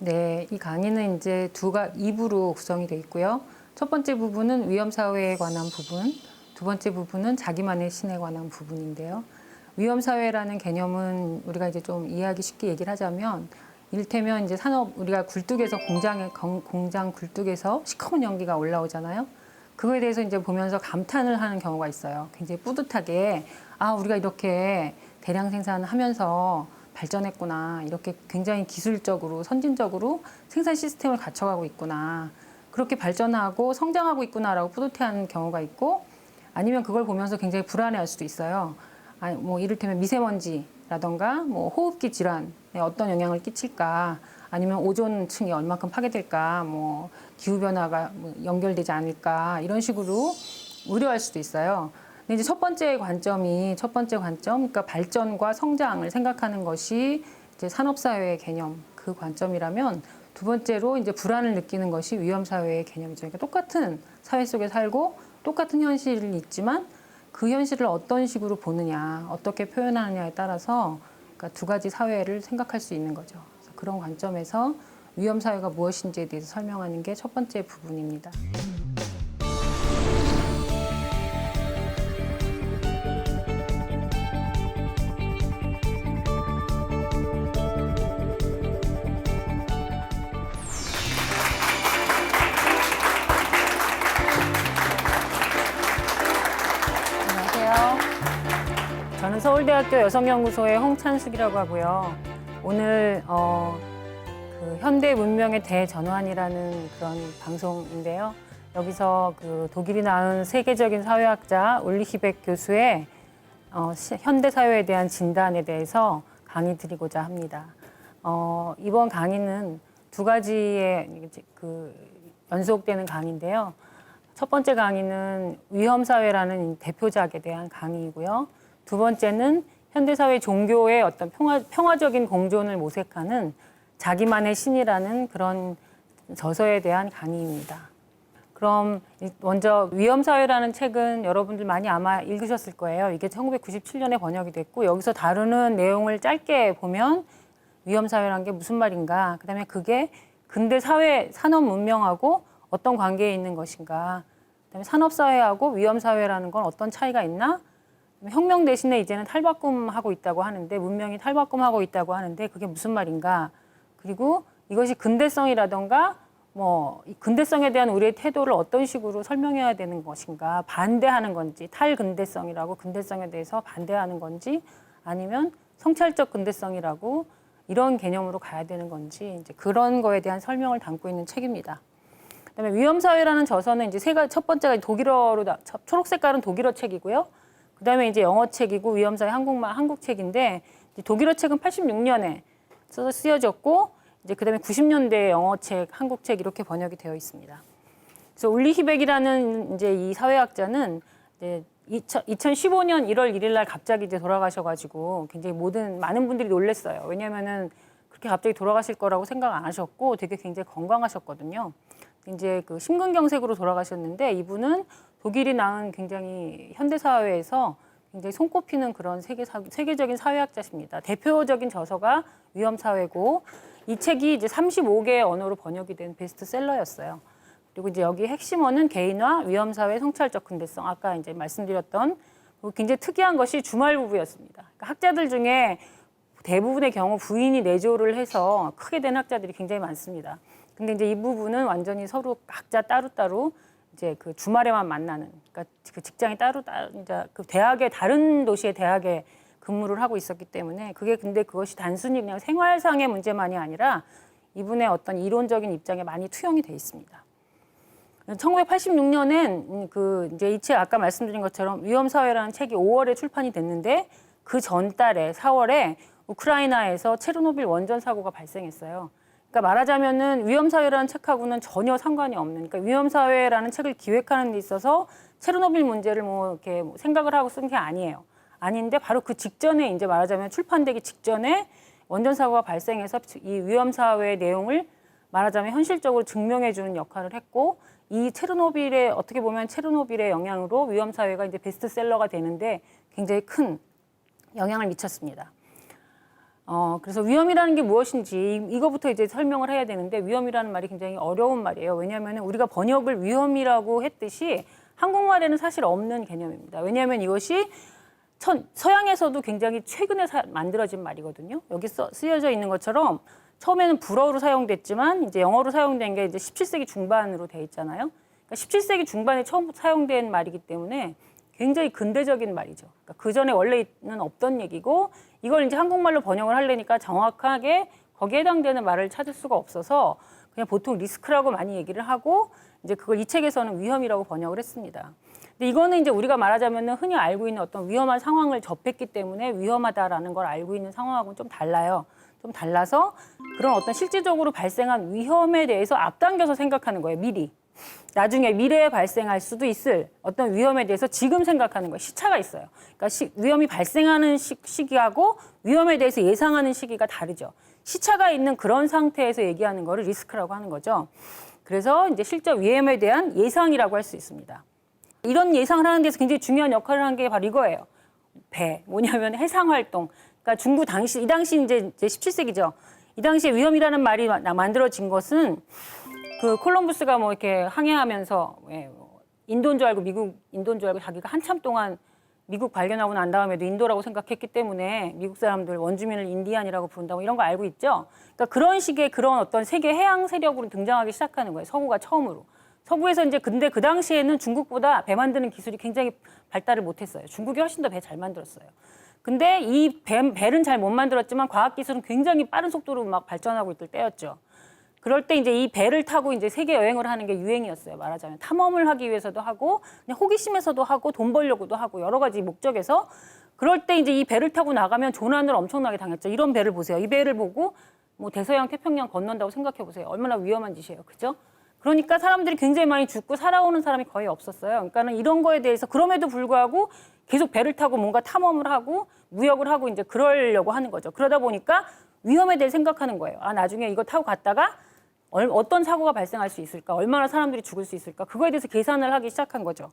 네, 이 강의는 이제 2부로 구성이 되어 있고요. 첫 번째 부분은 위험사회에 관한 부분, 두 번째 부분은 자기만의 신에 관한 부분인데요. 위험사회라는 개념은 우리가 이제 좀 이해하기 쉽게 얘기를 하자면, 이를테면 이제 우리가 굴뚝에서 공장 굴뚝에서 시커먼 연기가 올라오잖아요. 그거에 대해서 이제 보면서 감탄을 하는 경우가 있어요. 굉장히 뿌듯하게, 우리가 이렇게 대량 생산하면서 발전했구나. 이렇게 굉장히 기술적으로, 선진적으로 생산 시스템을 갖춰가고 있구나. 그렇게 발전하고 성장하고 있구나라고 뿌듯해하는 경우가 있고, 아니면 그걸 보면서 굉장히 불안해할 수도 있어요. 뭐 이를테면 미세먼지라던가 뭐 호흡기 질환에 어떤 영향을 끼칠까, 아니면 오존층이 얼마큼 파괴될까, 뭐 기후변화가 연결되지 않을까, 이런 식으로 우려할 수도 있어요. 근데 이제 첫 번째 관점, 그러니까 발전과 성장을 생각하는 것이 이제 산업사회의 개념, 그 관점이라면, 두 번째로 이제 불안을 느끼는 것이 위험사회의 개념이죠. 그러니까 똑같은 사회 속에 살고 똑같은 현실이 있지만 그 현실을 어떤 식으로 보느냐, 어떻게 표현하느냐에 따라서 그러니까 두 가지 사회를 생각할 수 있는 거죠. 그래서 그런 관점에서 위험사회가 무엇인지에 대해서 설명하는 게 첫 번째 부분입니다. 저는 서울대학교 여성연구소의 홍찬숙이라고 하고요. 오늘 그 현대 문명의 대전환이라는 그런 방송인데요. 여기서 그 독일이 낳은 세계적인 사회학자 울리히백 교수의 현대 사회에 대한 진단에 대해서 강의 드리고자 합니다. 이번 강의는 두 가지의 그 연속되는 강의인데요. 첫 번째 강의는 위험사회라는 대표작에 대한 강의이고요. 두 번째는 현대사회 종교의 어떤 평화적인 공존을 모색하는 자기만의 신이라는 그런 저서에 대한 강의입니다. 그럼 먼저 위험사회라는 책은 여러분들 많이 아마 읽으셨을 거예요. 이게 1997년에 번역이 됐고, 여기서 다루는 내용을 짧게 보면 위험사회라는 게 무슨 말인가, 그다음에 그게 근대 사회, 산업 문명하고 어떤 관계에 있는 것인가, 그다음에 산업사회하고 위험사회라는 건 어떤 차이가 있나, 혁명 대신에 이제는 탈바꿈하고 있다고 하는데, 문명이 탈바꿈하고 있다고 하는데 그게 무슨 말인가, 그리고 이것이 근대성이라던가 뭐 근대성에 대한 우리의 태도를 어떤 식으로 설명해야 되는 것인가, 반대하는 건지, 탈근대성이라고 근대성에 대해서 반대하는 건지, 아니면 성찰적 근대성이라고 이런 개념으로 가야 되는 건지, 이제 그런 거에 대한 설명을 담고 있는 책입니다. 그다음에 위험사회라는 저서는 이제 첫 번째가 독일어로, 초록 색깔은 독일어 책이고요. 그다음에 이제 영어 책이고, 위험사회 한국 책인데, 독일어 책은 86년에 쓰여졌고, 이제 그다음에 90년대 영어 책, 한국 책 이렇게 번역이 되어 있습니다. 그래서 울리히백이라는 이제 이 사회학자는 이제 2015년 1월 1일 날 갑자기 이제 돌아가셔가지고 굉장히 많은 분들이 놀랐어요. 왜냐하면은 그렇게 갑자기 돌아가실 거라고 생각 안 하셨고 되게 굉장히 건강하셨거든요. 이제 그 심근경색으로 돌아가셨는데, 이분은 독일이 낳은 굉장히 현대사회에서 굉장히 손꼽히는 그런 세계적인 사회학자십니다. 대표적인 저서가 위험사회고, 이 책이 이제 35개의 언어로 번역이 된 베스트셀러였어요. 그리고 이제 여기 핵심어는 개인화, 위험사회, 성찰적 근대성. 아까 이제 말씀드렸던 굉장히 특이한 것이 주말부부였습니다. 그러니까 학자들 중에 대부분의 경우 부인이 내조를 해서 크게 된 학자들이 굉장히 많습니다. 근데 이제 이 부분은 완전히 서로 각자 따로따로 이제 그 주말에만 만나는, 그러니까 그 직장이 따로 이제 그 다른 도시의 대학에 근무를 하고 있었기 때문에 근데 그것이 단순히 그냥 생활상의 문제만이 아니라 이분의 어떤 이론적인 입장에 많이 투영이 돼 있습니다. 1986년엔 이제 이 책 아까 말씀드린 것처럼 위험사회라는 책이 5월에 출판이 됐는데, 그 전달에 4월에 우크라이나에서 체르노빌 원전 사고가 발생했어요. 그러니까 말하자면은 위험사회라는 책하고는 전혀 상관이 없는, 그러니까 위험사회라는 책을 기획하는 데 있어서 체르노빌 문제를 뭐 이렇게 생각을 하고 쓴 게 아니에요. 아닌데 바로 그 직전에, 이제 말하자면 출판되기 직전에 원전 사고가 발생해서 이 위험사회의 내용을 말하자면 현실적으로 증명해 주는 역할을 했고, 이 어떻게 보면 체르노빌의 영향으로 위험사회가 이제 베스트셀러가 되는데 굉장히 큰 영향을 미쳤습니다. 그래서 위험이라는 게 무엇인지 이거부터 이제 설명을 해야 되는데 위험이라는 말이 굉장히 어려운 말이에요. 왜냐하면 우리가 번역을 위험이라고 했듯이 한국말에는 사실 없는 개념입니다. 왜냐하면 이것이 서양에서도 굉장히 최근에 만들어진 말이거든요. 여기 쓰여져 있는 것처럼 처음에는 불어로 사용됐지만 이제 영어로 사용된 게 이제 17세기 중반으로 돼 있잖아요. 그러니까 17세기 중반에 처음 사용된 말이기 때문에 굉장히 근대적인 말이죠. 그러니까 그 전에 원래는 없던 얘기고 이걸 이제 한국말로 번역을 하려니까 정확하게 거기에 해당되는 말을 찾을 수가 없어서 그냥 보통 리스크라고 많이 얘기를 하고 이제 그걸 이 책에서는 위험이라고 번역을 했습니다. 근데 이거는 이제 우리가 말하자면 흔히 알고 있는 어떤 위험한 상황을 접했기 때문에 위험하다라는 걸 알고 있는 상황하고는 좀 달라요. 좀 달라서 그런 어떤 실질적으로 발생한 위험에 대해서 앞당겨서 생각하는 거예요. 미리. 나중에 미래에 발생할 수도 있을 어떤 위험에 대해서 지금 생각하는 거예요. 시차가 있어요. 그러니까 위험이 발생하는 시기하고 위험에 대해서 예상하는 시기가 다르죠. 시차가 있는 그런 상태에서 얘기하는 거를 리스크라고 하는 거죠. 그래서 이제 실제 위험에 대한 예상이라고 할 수 있습니다. 이런 예상을 하는 데서 굉장히 중요한 역할을 한 게 바로 이거예요. 뭐냐면 해상활동. 그러니까 중국 이 당시 이제 17세기죠. 이 당시에 위험이라는 말이 만들어진 것은 그 콜럼부스가 뭐 이렇게 항해하면서 인도인 줄 알고 인도인 줄 알고 자기가 한참 동안 미국 발견하고 난 다음에도 인도라고 생각했기 때문에 미국 사람들 원주민을 인디안이라고 부른다고 이런 거 알고 있죠. 그러니까 그런 식의 그런 어떤 세계 해양 세력으로 등장하기 시작하는 거예요. 서구가 처음으로. 서구에서 이제 근데 그 당시에는 중국보다 배 만드는 기술이 굉장히 발달을 못했어요. 중국이 훨씬 더 배 잘 만들었어요. 근데 이 배는 잘 못 만들었지만 과학 기술은 굉장히 빠른 속도로 막 발전하고 있을 때였죠. 그럴 때 이제 이 배를 타고 이제 세계 여행을 하는 게 유행이었어요. 말하자면 탐험을 하기 위해서도 하고 그냥 호기심에서도 하고 돈 벌려고도 하고 여러 가지 목적에서 그럴 때 이제 이 배를 타고 나가면 조난을 엄청나게 당했죠. 이런 배를 보세요. 이 배를 보고 뭐 대서양 태평양 건넌다고 생각해 보세요. 얼마나 위험한 짓이에요. 그죠? 그러니까 사람들이 굉장히 많이 죽고 살아오는 사람이 거의 없었어요. 그러니까는 이런 거에 대해서 그럼에도 불구하고 계속 배를 타고 뭔가 탐험을 하고 무역을 하고 이제 그러려고 하는 거죠. 그러다 보니까 위험에 대해 생각하는 거예요. 아, 나중에 이거 타고 갔다가 어떤 사고가 발생할 수 있을까? 얼마나 사람들이 죽을 수 있을까? 그거에 대해서 계산을 하기 시작한 거죠.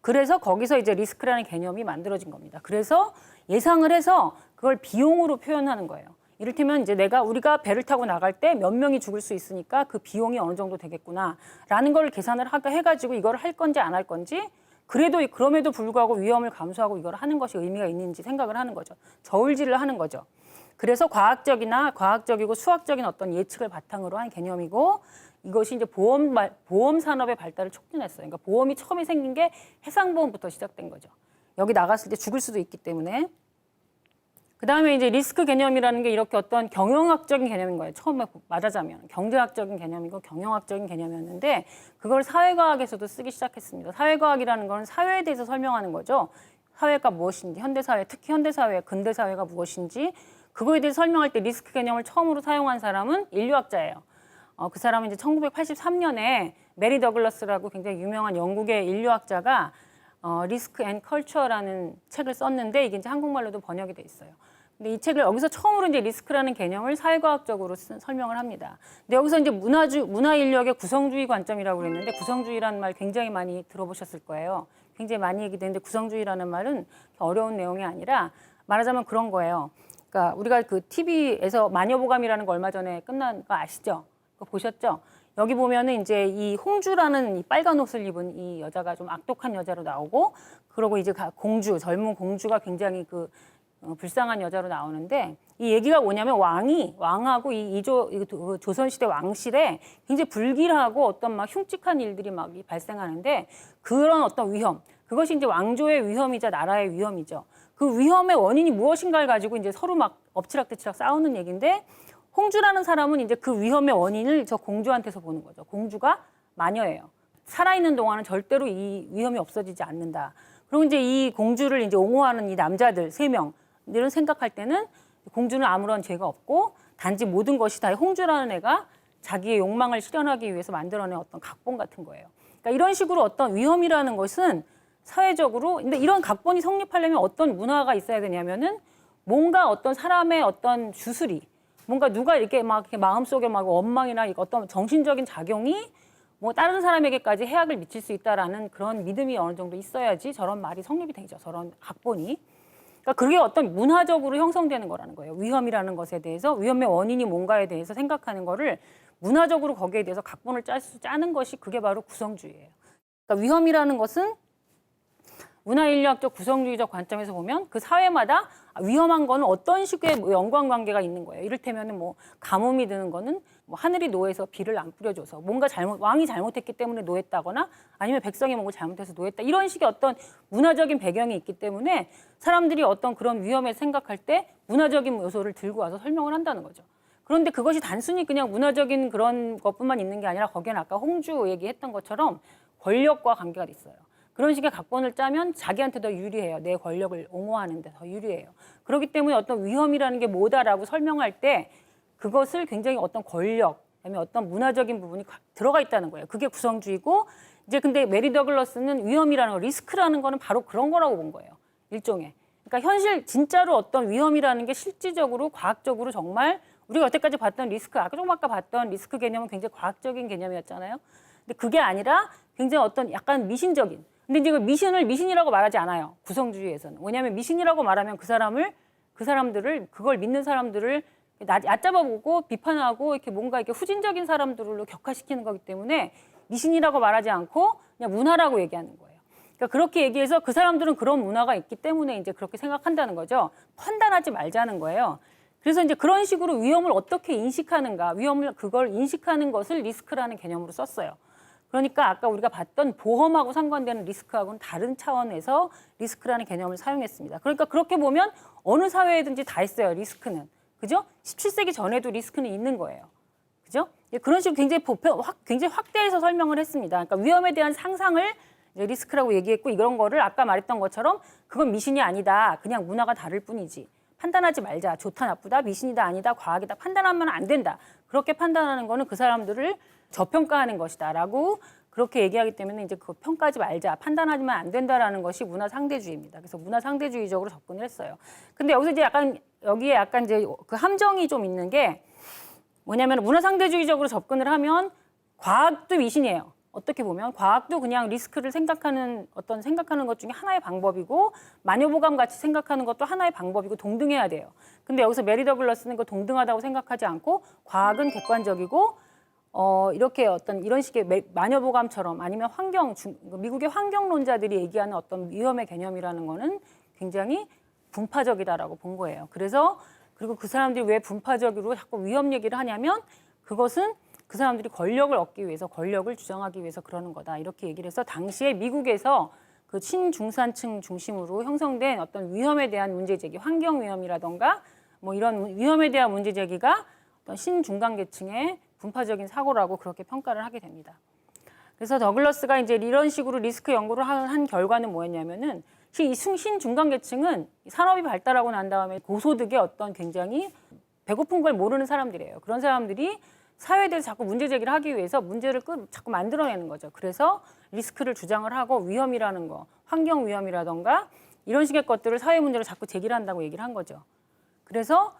그래서 거기서 이제 리스크라는 개념이 만들어진 겁니다. 그래서 예상을 해서 그걸 비용으로 표현하는 거예요. 이를테면 이제 우리가 배를 타고 나갈 때 몇 명이 죽을 수 있으니까 그 비용이 어느 정도 되겠구나라는 걸 계산을 해가지고 이걸 할 건지 안 할 건지 그럼에도 불구하고 위험을 감수하고 이걸 하는 것이 의미가 있는지 생각을 하는 거죠. 저울질을 하는 거죠. 그래서 과학적이고 수학적인 어떤 예측을 바탕으로 한 개념이고 이것이 이제 보험 산업의 발달을 촉진했어요. 그러니까 보험이 처음에 생긴 게 해상보험부터 시작된 거죠. 여기 나갔을 때 죽을 수도 있기 때문에. 그다음에 이제 리스크 개념이라는 게 이렇게 어떤 경영학적인 개념인 거예요. 처음에 말하자면 경제학적인 개념이고 경영학적인 개념이었는데 그걸 사회과학에서도 쓰기 시작했습니다. 사회과학이라는 건 사회에 대해서 설명하는 거죠. 사회가 무엇인지, 현대사회, 특히 현대사회, 근대사회가 무엇인지 그거에 대해서 설명할 때 리스크 개념을 처음으로 사용한 사람은 인류학자예요. 그 사람은 이제 1983년에 메리 더글라스라고 굉장히 유명한 영국의 인류학자가 리스크 앤 컬처라는 책을 썼는데 이게 이제 한국말로도 번역이 돼 있어요. 근데 이 책을 여기서 처음으로 이제 리스크라는 개념을 사회과학적으로 설명을 합니다. 근데 여기서 이제 문화 인류학의 구성주의 관점이라고 그랬는데 구성주의라는 말 굉장히 많이 들어보셨을 거예요. 굉장히 많이 얘기되는데 구성주의라는 말은 어려운 내용이 아니라 말하자면 그런 거예요. 그러니까 우리가 그 TV에서 마녀보감이라는 거 얼마 전에 끝난 거 아시죠? 그거 보셨죠? 여기 보면은 이제 이 홍주라는 이 빨간 옷을 입은 이 여자가 좀 악독한 여자로 나오고 그러고 이제 젊은 공주가 굉장히 불쌍한 여자로 나오는데 이 얘기가 뭐냐면 왕하고 조선시대 왕실에 굉장히 불길하고 어떤 막 흉측한 일들이 막 발생하는데 그런 어떤 위험, 그것이 이제 왕조의 위험이자 나라의 위험이죠. 그 위험의 원인이 무엇인가를 가지고 이제 서로 막 엎치락뒤치락 싸우는 얘기인데 홍주라는 사람은 이제 그 위험의 원인을 저 공주한테서 보는 거죠. 공주가 마녀예요. 살아있는 동안은 절대로 이 위험이 없어지지 않는다. 그리고 이제 이 공주를 이제 옹호하는 이 남자들 3명 이런 생각할 때는 공주는 아무런 죄가 없고 단지 모든 것이 다 홍주라는 애가 자기의 욕망을 실현하기 위해서 만들어낸 어떤 각본 같은 거예요. 그러니까 이런 식으로 어떤 위험이라는 것은 사회적으로 근데 이런 각본이 성립하려면 어떤 문화가 있어야 되냐면은 뭔가 어떤 사람의 어떤 주술이 뭔가 누가 이렇게 마음속에 막 원망이나 어떤 정신적인 작용이 뭐 다른 사람에게까지 해악을 미칠 수 있다라는 그런 믿음이 어느 정도 있어야지 저런 말이 성립이 되죠. 저런 각본이. 그러니까 그게 어떤 문화적으로 형성되는 거라는 거예요. 위험이라는 것에 대해서, 위험의 원인이 뭔가에 대해서 생각하는 거를 문화적으로 거기에 대해서 각본을 짜는 것이 그게 바로 구성주의예요. 그러니까 위험이라는 것은 문화인류학적 구성주의적 관점에서 보면 그 사회마다 위험한 거는 어떤 식의 연관관계가 있는 거예요. 이를테면 뭐 가뭄이 드는 거는 뭐 하늘이 노해서 비를 안 뿌려줘서 뭔가 왕이 잘못했기 때문에 노했다거나 아니면 백성이 뭔가 잘못해서 노했다. 이런 식의 어떤 문화적인 배경이 있기 때문에 사람들이 어떤 그런 위험을 생각할 때 문화적인 요소를 들고 와서 설명을 한다는 거죠. 그런데 그것이 단순히 그냥 문화적인 그런 것뿐만 있는 게 아니라 거기에는 아까 홍주 얘기했던 것처럼 권력과 관계가 있어요. 그런 식의 각본을 짜면 자기한테 더 유리해요. 내 권력을 옹호하는 데 더 유리해요. 그렇기 때문에 어떤 위험이라는 게 뭐다라고 설명할 때 그것을 굉장히 어떤 권력, 그다음에 어떤 문화적인 부분이 들어가 있다는 거예요. 그게 구성주의고 이제 근데 메리 더글러스는 위험이라는 거, 리스크라는 거는 바로 그런 거라고 본 거예요. 일종의. 그러니까 현실 진짜로 어떤 위험이라는 게 실질적으로 과학적으로 정말 우리가 여태까지 봤던 리스크, 아까 봤던 리스크 개념은 굉장히 과학적인 개념이었잖아요. 근데 그게 아니라 굉장히 어떤 약간 미신적인. 근데 이제 그 미신을 미신이라고 말하지 않아요. 구성주의에서는. 왜냐하면 미신이라고 말하면 그 사람들을 그걸 믿는 사람들을 얕잡아보고 비판하고 이렇게 뭔가 이렇게 후진적인 사람들로 격화시키는 거기 때문에 미신이라고 말하지 않고 그냥 문화라고 얘기하는 거예요. 그러니까 그렇게 얘기해서 그 사람들은 그런 문화가 있기 때문에 이제 그렇게 생각한다는 거죠. 판단하지 말자는 거예요. 그래서 이제 그런 식으로 위험을 어떻게 인식하는가, 그걸 인식하는 것을 리스크라는 개념으로 썼어요. 그러니까 아까 우리가 봤던 보험하고 상관되는 리스크하고는 다른 차원에서 리스크라는 개념을 사용했습니다. 그러니까 그렇게 보면 어느 사회에든지 다 있어요, 리스크는. 그죠? 17세기 전에도 리스크는 있는 거예요. 그죠? 그런 식으로 굉장히 확대해서 설명을 했습니다. 그러니까 위험에 대한 상상을 이제 리스크라고 얘기했고 이런 거를 아까 말했던 것처럼 그건 미신이 아니다. 그냥 문화가 다를 뿐이지. 판단하지 말자. 좋다, 나쁘다, 미신이다, 아니다, 과학이다. 판단하면 안 된다. 그렇게 판단하는 거는 그 사람들을 저평가하는 것이다라고 그렇게 얘기하기 때문에 이제 그 평가하지 말자, 판단하지만 안 된다라는 것이 문화 상대주의입니다. 그래서 문화 상대주의적으로 접근을 했어요. 근데 여기서 이제 여기에 약간 이제 그 함정이 좀 있는 게 뭐냐면 문화 상대주의적으로 접근을 하면 과학도 미신이에요. 어떻게 보면 과학도 그냥 리스크를 생각하는 것 중에 하나의 방법이고 마녀보감 같이 생각하는 것도 하나의 방법이고 동등해야 돼요. 근데 여기서 메리 더글러스는 그 동등하다고 생각하지 않고 과학은 객관적이고 이렇게 이런 식의 마녀보감처럼 아니면 미국의 환경론자들이 얘기하는 어떤 위험의 개념이라는 거는 굉장히 분파적이다라고 본 거예요. 그리고 그 사람들이 왜 분파적으로 자꾸 위험 얘기를 하냐면 그것은 그 사람들이 권력을 얻기 위해서, 권력을 주장하기 위해서 그러는 거다. 이렇게 얘기를 해서 당시에 미국에서 그 친중산층 중심으로 형성된 어떤 위험에 대한 문제 제기, 환경 위험이라던가 뭐 이런 위험에 대한 문제 제기가 어떤 신중간 계층의 분파적인 사고라고 그렇게 평가를 하게 됩니다. 그래서 더글러스가 이제 이런 식으로 리스크 연구를 한 결과는 뭐였냐면은 이 신중간 계층은 산업이 발달하고 난 다음에 고소득의 어떤 굉장히 배고픈 걸 모르는 사람들이에요. 그런 사람들이 사회에 대해서 자꾸 문제 제기를 하기 위해서 문제를 자꾸 만들어내는 거죠. 그래서 리스크를 주장을 하고 위험이라는 거, 환경 위험이라던가 이런 식의 것들을 사회 문제로 자꾸 제기를 한다고 얘기를 한 거죠. 그래서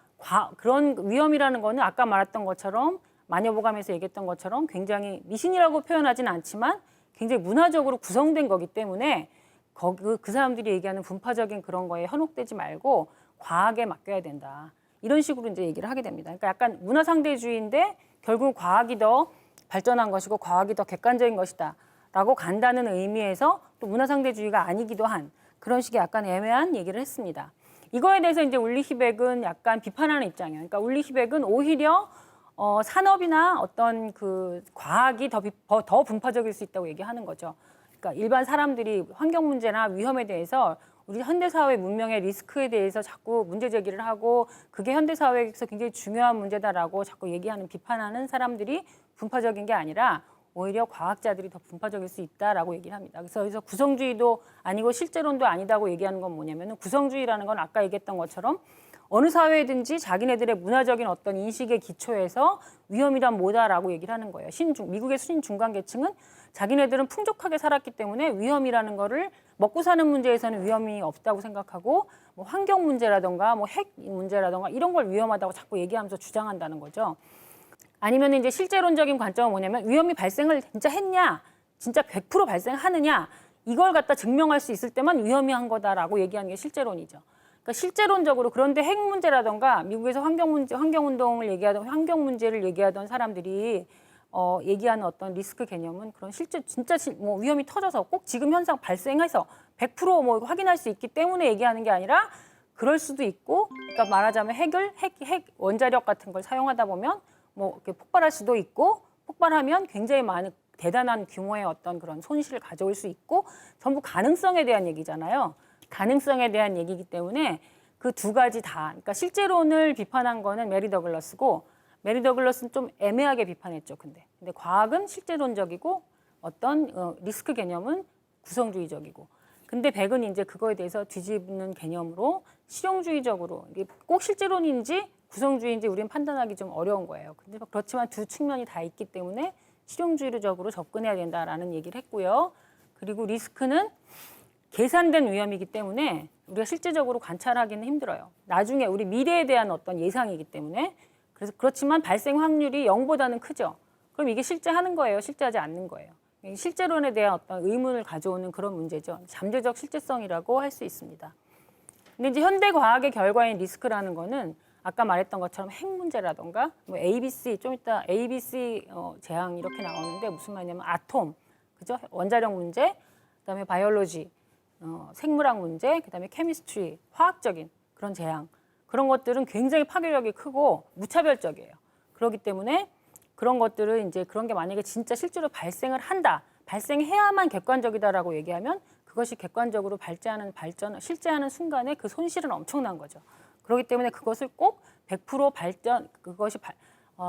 그런 위험이라는 거는 아까 말했던 것처럼 마녀보감에서 얘기했던 것처럼 굉장히 미신이라고 표현하지는 않지만 굉장히 문화적으로 구성된 거기 때문에 그 사람들이 얘기하는 분파적인 그런 거에 현혹되지 말고 과학에 맡겨야 된다. 이런 식으로 이제 얘기를 하게 됩니다. 그러니까 약간 문화 상대주의인데 결국 과학이 더 발전한 것이고 과학이 더 객관적인 것이다. 라고 간다는 의미에서 또 문화 상대주의가 아니기도 한 그런 식의 약간 애매한 얘기를 했습니다. 이거에 대해서 이제 울리히백은 약간 비판하는 입장이에요. 그러니까 울리히백은 오히려 산업이나 어떤 그 과학이 더 분파적일 수 있다고 얘기하는 거죠. 그러니까 일반 사람들이 환경 문제나 위험에 대해서 우리 현대사회 문명의 리스크에 대해서 자꾸 문제 제기를 하고 그게 현대사회에서 굉장히 중요한 문제다라고 자꾸 얘기하는 비판하는 사람들이 분파적인 게 아니라 오히려 과학자들이 더 분파적일 수 있다라고 얘기를 합니다. 그래서 여기서 구성주의도 아니고 실제론도 아니다고 얘기하는 건 뭐냐면 구성주의라는 건 아까 얘기했던 것처럼 어느 사회든지 자기네들의 문화적인 어떤 인식의 기초에서 위험이란 뭐다라고 얘기를 하는 거예요. 미국의 신중간 계층은 자기네들은 풍족하게 살았기 때문에 위험이라는 거를 먹고 사는 문제에서는 위험이 없다고 생각하고 뭐 환경 문제라든가 뭐 핵 문제라든가 이런 걸 위험하다고 자꾸 얘기하면서 주장한다는 거죠. 아니면 이제 실제론적인 관점은 뭐냐면 위험이 발생을 진짜 했냐, 진짜 100% 발생하느냐 이걸 갖다 증명할 수 있을 때만 위험이 한 거다라고 얘기하는 게 실제론이죠. 그러니까 실제론적으로 그런데 핵 문제라던가 미국에서 환경운동을 얘기하던 환경 문제를 얘기하던 사람들이 얘기하는 어떤 리스크 개념은 그런 실제 진짜 뭐 위험이 터져서 꼭 지금 현상 발생해서 100%뭐 확인할 수 있기 때문에 얘기하는 게 아니라 그럴 수도 있고, 그러니까 말하자면 핵 원자력 같은 걸 사용하다 보면 뭐 이렇게 폭발할 수도 있고, 폭발하면 굉장히 많은 대단한 규모의 어떤 그런 손실을 가져올 수 있고, 전부 가능성에 대한 얘기잖아요. 가능성에 대한 얘기이기 때문에 그 두 가지 다, 그러니까 실제론을 비판한 거는 메리 더글라스고, 메리 더글라스는 좀 애매하게 비판했죠. 근데 과학은 실제론적이고 어떤 리스크 개념은 구성주의적이고, 근데 백은 이제 그거에 대해서 뒤집는 개념으로 실용주의적으로, 이게 꼭 실제론인지 구성주의인지 우리는 판단하기 좀 어려운 거예요. 근데 그렇지만 두 측면이 다 있기 때문에 실용주의적으로 접근해야 된다라는 얘기를 했고요. 그리고 리스크는 계산된 위험이기 때문에 우리가 실제적으로 관찰하기는 힘들어요. 나중에 우리 미래에 대한 어떤 예상이기 때문에. 그래서 그렇지만 발생 확률이 0보다는 크죠. 그럼 이게 실제 하는 거예요? 실제 하지 않는 거예요? 실제론에 대한 어떤 의문을 가져오는 그런 문제죠. 잠재적 실제성이라고 할 수 있습니다. 근데 이제 현대 과학의 결과인 리스크라는 거는 아까 말했던 것처럼 핵 문제라던가 뭐 ABC, 좀 이따 ABC 재앙 이렇게 나오는데 무슨 말이냐면 아톰, 그죠? 원자력 문제, 그다음에 바이올로지, 생물학 문제, 그다음에 케미스트리, 화학적인 그런 재앙, 그런 것들은 굉장히 파괴력이 크고 무차별적이에요. 그렇기 때문에 그런 것들은 이제 그런 게 만약에 진짜 실제로 발생을 한다, 발생해야만 객관적이다라고 얘기하면 그것이 객관적으로 실제하는 순간에 그 손실은 엄청난 거죠. 그렇기 때문에 그것을 꼭 100% 그것이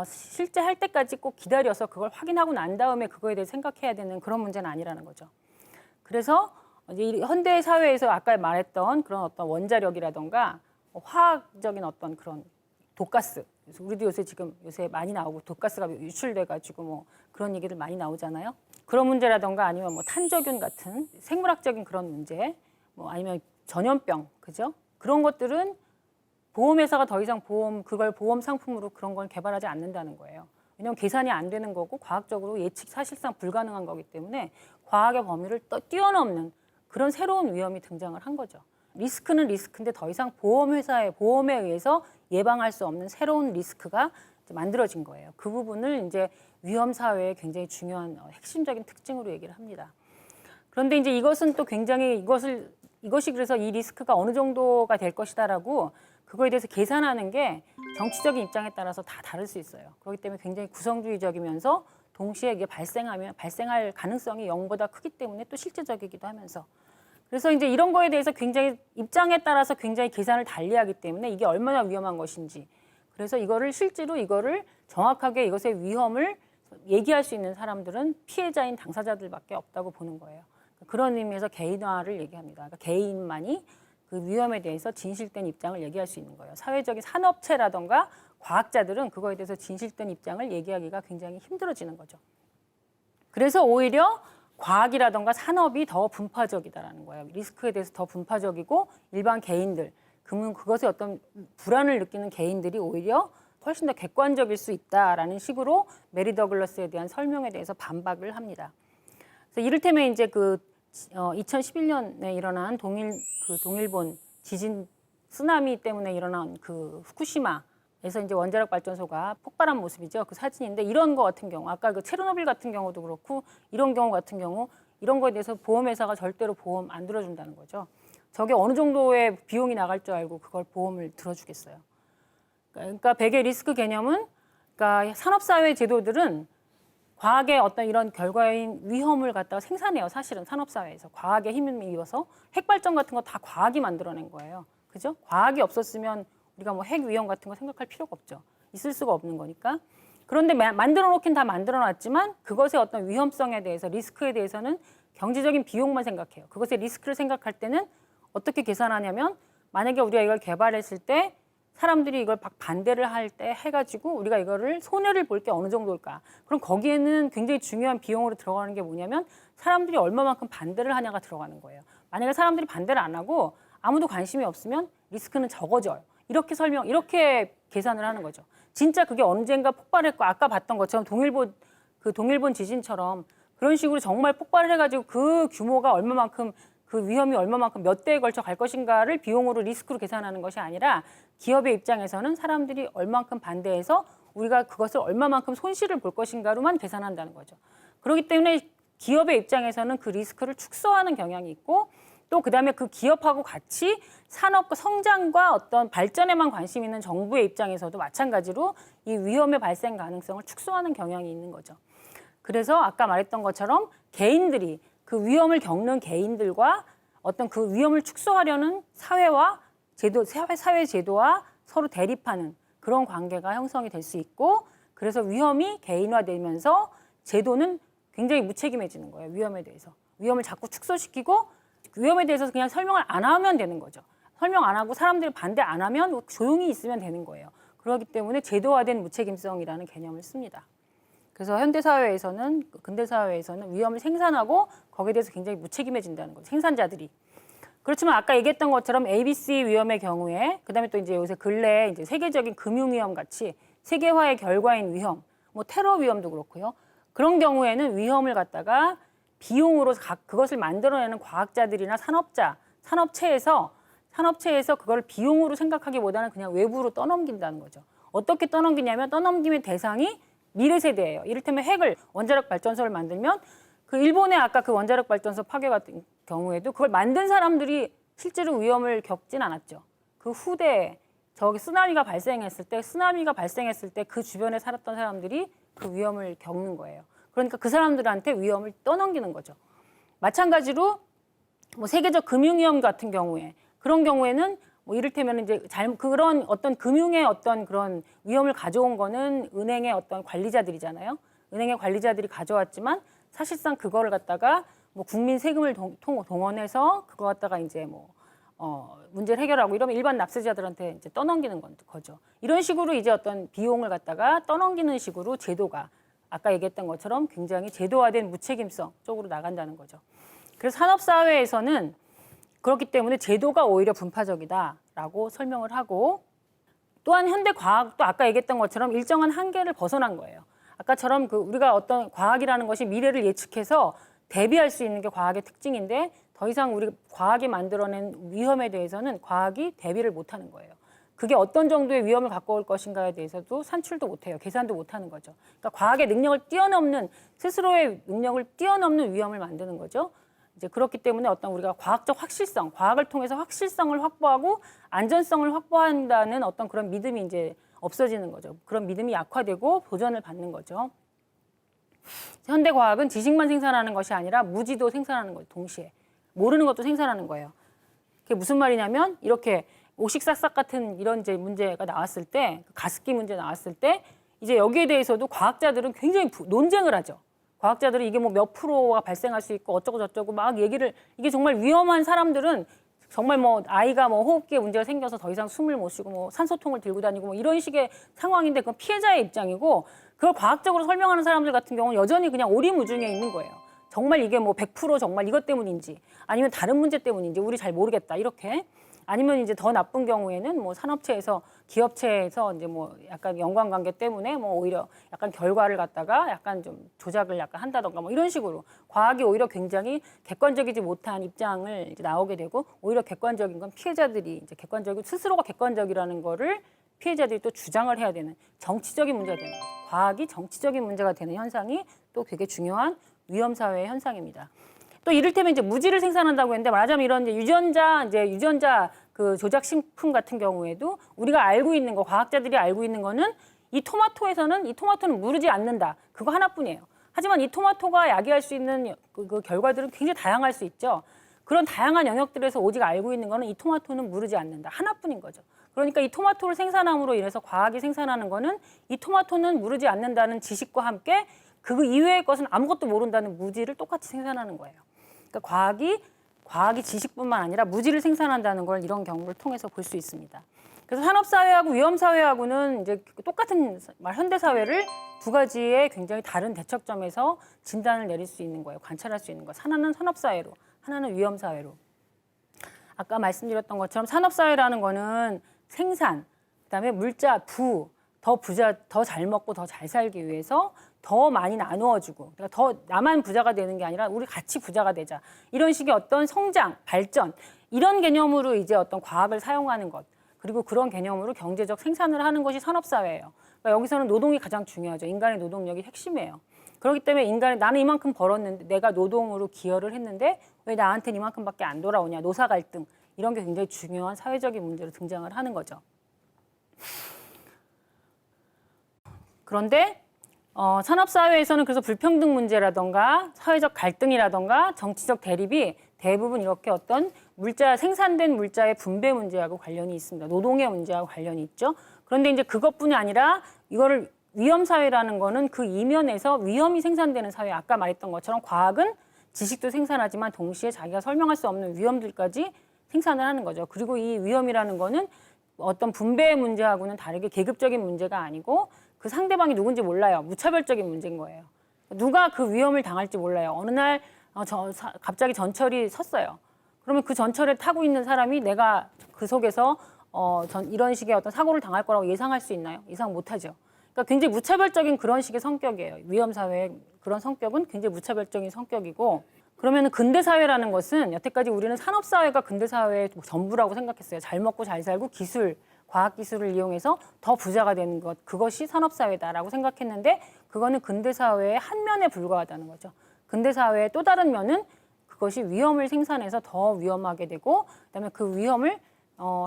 실제 할 때까지 꼭 기다려서 그걸 확인하고 난 다음에 그거에 대해 생각해야 되는 그런 문제는 아니라는 거죠. 그래서 이제 현대 사회에서 아까 말했던 그런 어떤 원자력이라던가 화학적인 어떤 그런 독가스, 그래서 우리도 요새 많이 나오고 독가스가 유출돼가지고 뭐 그런 얘기들 많이 나오잖아요. 그런 문제라던가 아니면 뭐 탄저균 같은 생물학적인 그런 문제, 뭐 아니면 전염병, 그죠? 그런 것들은 보험회사가 더 이상 그걸 보험 상품으로 그런 걸 개발하지 않는다는 거예요. 왜냐하면 계산이 안 되는 거고 과학적으로 예측 사실상 불가능한 거기 때문에 과학의 범위를 뛰어넘는 그런 새로운 위험이 등장을 한 거죠. 리스크는 리스크인데 더 이상 보험에 의해서 예방할 수 없는 새로운 리스크가 만들어진 거예요. 그 부분을 이제 위험 사회의 굉장히 중요한 핵심적인 특징으로 얘기를 합니다. 그런데 이제 이것은 또 굉장히 이것이 그래서 이 리스크가 어느 정도가 될 것이다라고 그거에 대해서 계산하는 게 정치적인 입장에 따라서 다 다를 수 있어요. 그렇기 때문에 굉장히 구성주의적이면서 동시에 이게 발생할 가능성이 0보다 크기 때문에 또 실제적이기도 하면서, 그래서 이제 이런 거에 대해서 굉장히 입장에 따라서 굉장히 계산을 달리하기 때문에 이게 얼마나 위험한 것인지, 그래서 실제로 이거를 정확하게 이것의 위험을 얘기할 수 있는 사람들은 피해자인 당사자들밖에 없다고 보는 거예요. 그런 의미에서 개인화를 얘기합니다. 그러니까 개인만이 그 위험에 대해서 진실된 입장을 얘기할 수 있는 거예요. 사회적인 산업체라던가 과학자들은 그거에 대해서 진실된 입장을 얘기하기가 굉장히 힘들어지는 거죠. 그래서 오히려 과학이라던가 산업이 더 분파적이다라는 거예요. 리스크에 대해서 더 분파적이고 일반 개인들, 그것에 어떤 불안을 느끼는 개인들이 오히려 훨씬 더 객관적일 수 있다라는 식으로 메리 더글라스에 대한 설명에 대해서 반박을 합니다. 그래서 이를테면 이제 2011년에 일어난 동일본 지진 쓰나미 때문에 일어난 그 후쿠시마에서 이제 원자력 발전소가 폭발한 모습이죠. 그 사진인데 이런 거 같은 경우, 아까 그 체르노빌 같은 경우도 그렇고 이런 경우 같은 경우 이런 거에 대해서 보험회사가 절대로 보험 안 들어준다는 거죠. 저게 어느 정도의 비용이 나갈 줄 알고 그걸 보험을 들어주겠어요. 그러니까 백의 리스크 개념은, 그러니까 산업사회 제도들은 과학의 어떤 이런 결과인 위험을 갖다가 생산해요. 사실은 산업사회에서 과학의 힘을 입어서 핵발전 같은 거 다 과학이 만들어낸 거예요. 그죠? 과학이 없었으면 우리가 뭐 핵 위험 같은 거 생각할 필요가 없죠. 있을 수가 없는 거니까. 그런데 만들어 놓긴 다 만들어 놨지만 그것의 어떤 위험성에 대해서, 리스크에 대해서는 경제적인 비용만 생각해요. 그것의 리스크를 생각할 때는 어떻게 계산하냐면, 만약에 우리가 이걸 개발했을 때 사람들이 이걸 반대를 할 때 해가지고 우리가 이거를 손해를 볼 게 어느 정도일까? 그럼 거기에는 굉장히 중요한 비용으로 들어가는 게 뭐냐면 사람들이 얼마만큼 반대를 하냐가 들어가는 거예요. 만약에 사람들이 반대를 안 하고 아무도 관심이 없으면 리스크는 적어져요. 이렇게 계산을 하는 거죠. 진짜 그게 언젠가 폭발했고, 아까 봤던 것처럼 동일본 지진처럼 그런 식으로 정말 폭발을 해가지고 그 규모가 얼마만큼 그 위험이 얼마만큼 몇 대에 걸쳐 갈 것인가를 비용으로 리스크로 계산하는 것이 아니라 기업의 입장에서는 사람들이 얼만큼 반대해서 우리가 그것을 얼마만큼 손실을 볼 것인가로만 계산한다는 거죠. 그렇기 때문에 기업의 입장에서는 그 리스크를 축소하는 경향이 있고 또 그다음에 그 기업하고 같이 산업 성장과 어떤 발전에만 관심 있는 정부의 입장에서도 마찬가지로 이 위험의 발생 가능성을 축소하는 경향이 있는 거죠. 그래서 아까 말했던 것처럼 개인들이 그 위험을 겪는 개인들과 어떤 그 위험을 축소하려는 사회와 제도, 사회 제도와 서로 대립하는 그런 관계가 형성이 될 수 있고 그래서 위험이 개인화되면서 제도는 굉장히 무책임해지는 거예요. 위험에 대해서. 위험을 자꾸 축소시키고 위험에 대해서 그냥 설명을 안 하면 되는 거죠. 설명 안 하고 사람들이 반대 안 하면 조용히 있으면 되는 거예요. 그렇기 때문에 제도화된 무책임성이라는 개념을 씁니다. 그래서 현대사회에서는, 근대사회에서는 위험을 생산하고 거기에 대해서 굉장히 무책임해진다는 거죠. 생산자들이. 그렇지만 아까 얘기했던 것처럼 ABC 위험의 경우에 그다음에 또 이제 요새 근래에 이제 세계적인 금융 위험 같이 세계화의 결과인 위험, 뭐 테러 위험도 그렇고요. 그런 경우에는 위험을 갖다가 비용으로 그것을 만들어내는 과학자들이나 산업체에서 그걸 비용으로 생각하기보다는 그냥 외부로 떠넘긴다는 거죠. 어떻게 떠넘기냐면 떠넘김의 대상이 미래 세대예요. 이를테면 원자력 발전소를 만들면 그 일본의 아까 그 원자력 발전소 파괴 같은 경우에도 그걸 만든 사람들이 실제로 위험을 겪진 않았죠. 그 후대에 쓰나미가 발생했을 때 그 주변에 살았던 사람들이 그 위험을 겪는 거예요. 그러니까 그 사람들한테 위험을 떠넘기는 거죠. 마찬가지로 뭐 세계적 금융 위험 같은 경우에 그런 경우에는 뭐 이를테면 이제 그런 어떤 금융의 어떤 그런 위험을 가져온 거는 은행의 어떤 관리자들이잖아요. 은행의 관리자들이 가져왔지만 사실상 그거를 갖다가 뭐 국민 세금을 동원해서 그거 갖다가 이제 문제를 해결하고 이러면 일반 납세자들한테 이제 떠넘기는 거죠. 이런 식으로 이제 어떤 비용을 갖다가 떠넘기는 식으로 제도가 아까 얘기했던 것처럼 굉장히 제도화된 무책임성 쪽으로 나간다는 거죠. 그래서 산업사회에서는 그렇기 때문에 제도가 오히려 분파적이다라고 설명을 하고 또한 현대과학도 아까 얘기했던 것처럼 일정한 한계를 벗어난 거예요. 아까처럼 우리가 어떤 과학이라는 것이 미래를 예측해서 대비할 수 있는 게 과학의 특징인데 더 이상 우리 과학이 만들어낸 위험에 대해서는 과학이 대비를 못하는 거예요. 그게 어떤 정도의 위험을 갖고 올 것인가에 대해서도 산출도 못해요. 계산도 못하는 거죠. 그러니까 과학의 능력을 스스로의 능력을 뛰어넘는 위험을 만드는 거죠. 이제 그렇기 때문에 어떤 우리가 과학적 확실성, 과학을 통해서 확실성을 확보하고 안전성을 확보한다는 어떤 그런 믿음이 이제 없어지는 거죠. 그런 믿음이 약화되고 도전을 받는 거죠. 현대 과학은 지식만 생산하는 것이 아니라 무지도 생산하는 거예요. 동시에 모르는 것도 생산하는 거예요. 그게 무슨 말이냐면 이렇게 오식싹싹 같은 이런 이제 문제가 나왔을 때, 가습기 문제 나왔을 때 이제 여기에 대해서도 과학자들은 굉장히 논쟁을 하죠. 과학자들은 이게 뭐 몇 프로가 발생할 수 있고 어쩌고 저쩌고 막 이게 정말 위험한 사람들은 정말 뭐 아이가 뭐 호흡기에 문제가 생겨서 더 이상 숨을 못 쉬고 뭐 산소통을 들고 다니고 뭐 이런 식의 상황인데 그건 피해자의 입장이고 그걸 과학적으로 설명하는 사람들 같은 경우는 여전히 그냥 오리무중에 있는 거예요. 정말 이게 뭐 100% 정말 이것 때문인지 아니면 다른 문제 때문인지 우리 잘 모르겠다 이렇게 아니면 이제 더 나쁜 경우에는 뭐 산업체에서 기업체에서 이제 뭐 약간 연관관계 때문에 뭐 오히려 약간 결과를 갖다가 약간 좀 조작을 약간 한다던가 뭐 이런 식으로 과학이 오히려 굉장히 객관적이지 못한 입장을 이제 나오게 되고 오히려 객관적인 건 피해자들이 이제 스스로가 객관적이라는 거를 피해자들이 또 주장을 해야 되는 정치적인 문제가 되는 거죠. 과학이 정치적인 문제가 되는 현상이 또 되게 중요한 위험사회의 현상입니다. 또 이를테면 이제 무지를 생산한다고 했는데 말하자면 이런 이제 유전자 그 조작 식품 같은 경우에도 우리가 알고 있는 거, 과학자들이 알고 있는 거는 이 토마토는 무르지 않는다. 그거 하나뿐이에요. 하지만 이 토마토가 야기할 수 있는 그 결과들은 굉장히 다양할 수 있죠. 그런 다양한 영역들에서 오직 알고 있는 거는 이 토마토는 무르지 않는다. 하나뿐인 거죠. 그러니까 이 토마토를 생산함으로 인해서 과학이 생산하는 거는 이 토마토는 무르지 않는다는 지식과 함께 그 이외의 것은 아무것도 모른다는 무지를 똑같이 생산하는 거예요. 그러니까 과학이 지식뿐만 아니라 무지를 생산한다는 걸 이런 경우를 통해서 볼 수 있습니다. 그래서 산업사회하고 위험사회하고는 이제 똑같은 현대사회를 두 가지의 굉장히 다른 대척점에서 진단을 내릴 수 있는 거예요. 관찰할 수 있는 거예요. 하나는 산업사회로, 하나는 위험사회로. 아까 말씀드렸던 것처럼 산업사회라는 거는 생산, 그다음에 물자, 더 잘 먹고 더 잘 살기 위해서 더 많이 나누어주고, 그러니까 더 나만 부자가 되는 게 아니라 우리 같이 부자가 되자. 이런 식의 어떤 성장, 발전, 이런 개념으로 이제 어떤 과학을 사용하는 것, 그리고 그런 개념으로 경제적 생산을 하는 것이 산업사회예요. 그러니까 여기서는 노동이 가장 중요하죠. 인간의 노동력이 핵심이에요. 그렇기 때문에 나는 이만큼 벌었는데, 내가 노동으로 기여를 했는데 왜 나한테는 이만큼밖에 안 돌아오냐, 노사 갈등, 이런 게 굉장히 중요한 사회적인 문제로 등장을 하는 거죠. 그런데 산업사회에서는 그래서 불평등 문제라던가 사회적 갈등이라던가 정치적 대립이 대부분 이렇게 어떤 생산된 물자의 분배 문제하고 관련이 있습니다. 노동의 문제하고 관련이 있죠. 그런데 이제 그것뿐이 아니라 이거를 위험사회라는 거는 그 이면에서 위험이 생산되는 사회, 아까 말했던 것처럼 과학은 지식도 생산하지만 동시에 자기가 설명할 수 없는 위험들까지 생산을 하는 거죠. 그리고 이 위험이라는 거는 어떤 분배의 문제하고는 다르게 계급적인 문제가 아니고 그 상대방이 누군지 몰라요. 무차별적인 문제인 거예요. 누가 그 위험을 당할지 몰라요. 어느 날 갑자기 전철이 섰어요. 그러면 그 전철에 타고 있는 사람이 내가 그 속에서 이런 식의 어떤 사고를 당할 거라고 예상할 수 있나요? 예상 못하죠. 그러니까 굉장히 무차별적인 그런 식의 성격이에요. 위험사회의 그런 성격은 굉장히 무차별적인 성격이고, 그러면 근대사회라는 것은 여태까지 우리는 산업사회가 근대사회의 전부라고 생각했어요. 잘 먹고 잘 살고 과학기술을 이용해서 더 부자가 되는 것, 그것이 산업사회다라고 생각했는데 그거는 근대사회의 한 면에 불과하다는 거죠. 근대사회의 또 다른 면은 그것이 위험을 생산해서 더 위험하게 되고, 그다음에 그 위험을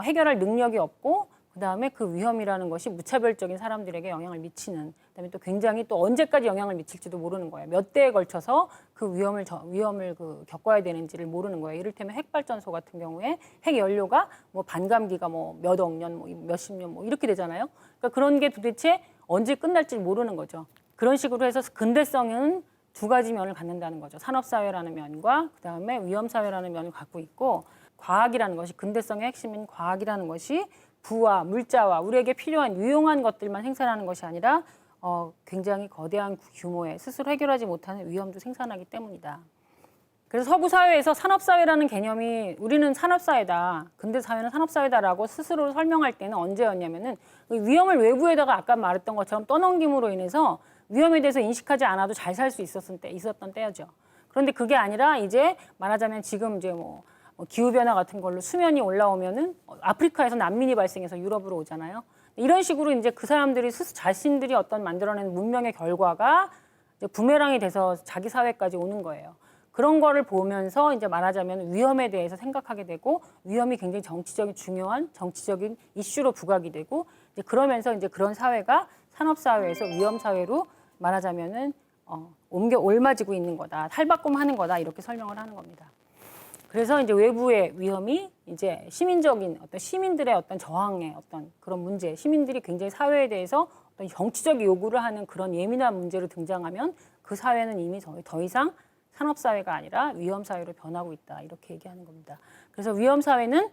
해결할 능력이 없고, 그다음에 그 위험이라는 것이 무차별적인 사람들에게 영향을 미치는, 그다음에 또 굉장히 또 언제까지 영향을 미칠지도 모르는 거예요. 몇 대에 걸쳐서 그 위험을 겪어야 되는지를 모르는 거예요. 이를테면 핵발전소 같은 경우에 핵 연료가 뭐 반감기가 뭐 몇 억 년, 뭐 몇십 년 뭐 이렇게 되잖아요. 그러니까 그런 게 도대체 언제 끝날지 모르는 거죠. 그런 식으로 해서 근대성은 두 가지 면을 갖는다는 거죠. 산업사회라는 면과 그다음에 위험사회라는 면을 갖고 있고, 과학이라는 것이, 근대성의 핵심인 과학이라는 것이 부와 물자와 우리에게 필요한 유용한 것들만 생산하는 것이 아니라 굉장히 거대한 규모의 스스로 해결하지 못하는 위험도 생산하기 때문이다. 그래서 서구 사회에서 산업사회라는 개념이, 우리는 산업사회다, 근대사회는 산업사회다라고 스스로 설명할 때는 언제였냐면은 위험을 외부에다가 아까 말했던 것처럼 떠넘김으로 인해서 위험에 대해서 인식하지 않아도 잘 살 수 있었던 때였죠. 그런데 그게 아니라 이제 말하자면 지금 이제 뭐 기후변화 같은 걸로 수면이 올라오면은 아프리카에서 난민이 발생해서 유럽으로 오잖아요. 이런 식으로 이제 그 사람들이 자신들이 어떤 만들어낸 문명의 결과가 이제 부메랑이 돼서 자기 사회까지 오는 거예요. 그런 거를 보면서 이제 말하자면 위험에 대해서 생각하게 되고, 위험이 굉장히 중요한 정치적인 이슈로 부각이 되고, 이제 그러면서 이제 그런 사회가 산업사회에서 위험사회로 말하자면은 옮아지고 있는 거다, 탈바꿈하는 거다, 이렇게 설명을 하는 겁니다. 그래서 이제 외부의 위험이 이제 시민들의 어떤 저항의 어떤 그런 문제, 시민들이 굉장히 사회에 대해서 어떤 정치적 요구를 하는 그런 예민한 문제로 등장하면 그 사회는 이미 더 이상 산업사회가 아니라 위험사회로 변하고 있다, 이렇게 얘기하는 겁니다. 그래서 위험사회는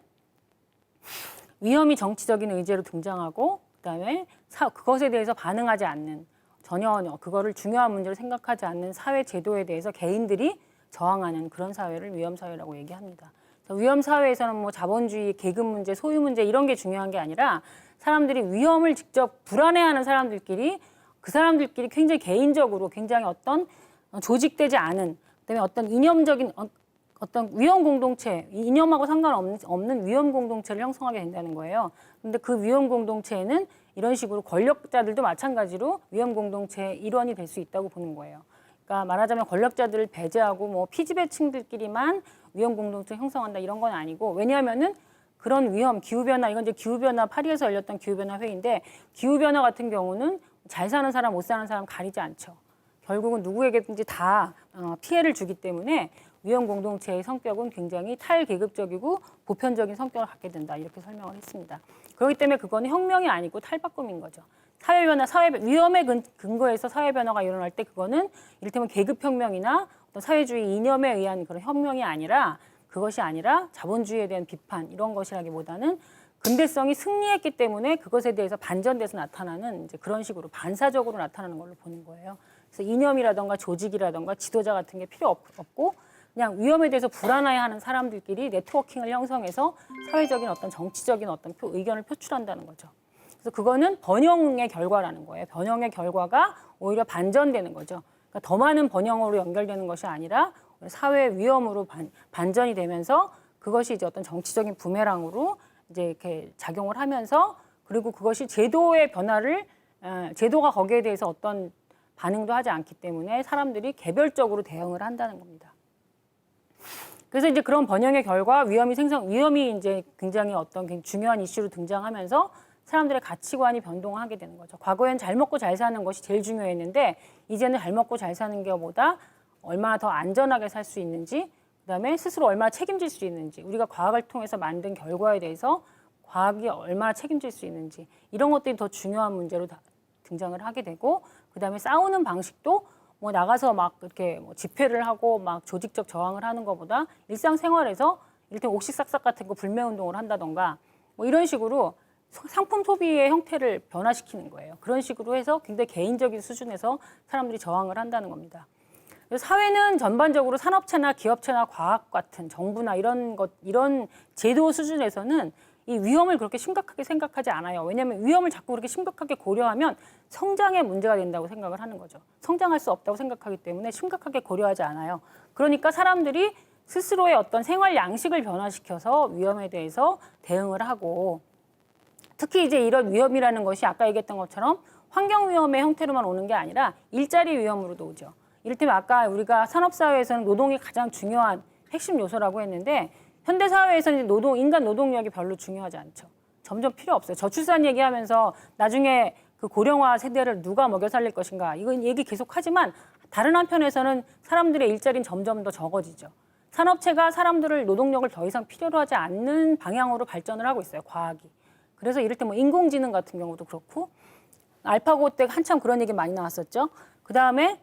위험이 정치적인 의제로 등장하고, 그다음에 그것에 대해서 반응하지 않는, 전혀 그거를 중요한 문제로 생각하지 않는 사회 제도에 대해서 개인들이 저항하는 그런 사회를 위험사회라고 얘기합니다. 위험사회에서는 뭐 자본주의, 계급 문제, 소유 문제 이런 게 중요한 게 아니라 사람들이 위험을 직접 불안해하는 사람들끼리, 그 사람들끼리 굉장히 개인적으로 굉장히 어떤 조직되지 않은, 그다음에 어떤 이념적인 어떤 위험 공동체, 이념하고 상관없는 위험 공동체를 형성하게 된다는 거예요. 근데 그 위험 공동체에는 이런 식으로 권력자들도 마찬가지로 위험 공동체의 일원이 될 수 있다고 보는 거예요. 그러니까 말하자면 권력자들을 배제하고 뭐 피지배층들끼리만 위험 공동체 형성한다, 이런 건 아니고, 왜냐하면은 그런 위험, 기후변화, 이건 이제 기후변화, 파리에서 열렸던 기후변화 회의인데, 기후변화 같은 경우는 잘 사는 사람, 못 사는 사람 가리지 않죠. 결국은 누구에게든지 다 피해를 주기 때문에 위험 공동체의 성격은 굉장히 탈계급적이고 보편적인 성격을 갖게 된다, 이렇게 설명을 했습니다. 그렇기 때문에 그건 혁명이 아니고 탈바꿈인 거죠. 위험의 근거에서 사회변화가 일어날 때 그거는 이를테면 계급혁명이나 어떤 사회주의 이념에 의한 그런 혁명이 아니라, 그것이 아니라 자본주의에 대한 비판, 이런 것이라기보다는 근대성이 승리했기 때문에 그것에 대해서 반전돼서 나타나는 이제 그런 식으로 반사적으로 나타나는 걸로 보는 거예요. 그래서 이념이라던가 조직이라던가 지도자 같은 게 필요 없고, 그냥 위험에 대해서 불안해하는 사람들끼리 네트워킹을 형성해서 사회적인 어떤 정치적인 어떤 의견을 표출한다는 거죠. 그래서 그거는 번영의 결과라는 거예요. 번영의 결과가 오히려 반전되는 거죠. 그러니까 더 많은 번영으로 연결되는 것이 아니라 사회 위험으로 반전이 되면서 그것이 이제 어떤 정치적인 부메랑으로 이제 이렇게 작용을 하면서 그리고 그것이 제도의 변화를 제도가 거기에 대해서 어떤 반응도 하지 않기 때문에 사람들이 개별적으로 대응을 한다는 겁니다. 그래서 이제 그런 번영의 결과 위험이 이제 굉장히 어떤 중요한 이슈로 등장하면서 사람들의 가치관이 변동하게 되는 거죠. 과거엔 잘 먹고 잘 사는 것이 제일 중요했는데 이제는 잘 먹고 잘 사는 것보다 얼마나 더 안전하게 살 수 있는지, 그다음에 스스로 얼마나 책임질 수 있는지, 우리가 과학을 통해서 만든 결과에 대해서 과학이 얼마나 책임질 수 있는지 이런 것들이 더 중요한 문제로 등장을 하게 되고, 그다음에 싸우는 방식도 뭐 나가서 막 이렇게 뭐 집회를 하고 막 조직적 저항을 하는 것보다 일상생활에서 이를테면 옥시싹싹 같은 거 불매운동을 한다던가 뭐 이런 식으로 상품 소비의 형태를 변화시키는 거예요. 그런 식으로 해서 굉장히 개인적인 수준에서 사람들이 저항을 한다는 겁니다. 그래서 사회는 전반적으로 산업체나 기업체나 과학 같은 정부나 이런 제도 수준에서는 이 위험을 그렇게 심각하게 생각하지 않아요. 왜냐하면 위험을 자꾸 그렇게 심각하게 고려하면 성장에 문제가 된다고 생각을 하는 거죠. 성장할 수 없다고 생각하기 때문에 심각하게 고려하지 않아요. 그러니까 사람들이 스스로의 어떤 생활 양식을 변화시켜서 위험에 대해서 대응을 하고, 특히 이제 이런 위험이라는 것이 아까 얘기했던 것처럼 환경 위험의 형태로만 오는 게 아니라 일자리 위험으로도 오죠. 이를테면 아까 우리가 산업사회에서는 노동이 가장 중요한 핵심 요소라고 했는데 현대 사회에서는 인간 노동력이 별로 중요하지 않죠. 점점 필요 없어요. 저출산 얘기하면서 나중에 그 고령화 세대를 누가 먹여 살릴 것인가 이건 얘기 계속 하지만 다른 한편에서는 사람들의 일자리는 점점 더 적어지죠. 산업체가 사람들을 노동력을 더 이상 필요로 하지 않는 방향으로 발전을 하고 있어요. 과학이. 그래서 이를테면 뭐 인공지능 같은 경우도 그렇고 알파고 때 한참 그런 얘기 많이 나왔었죠. 그다음에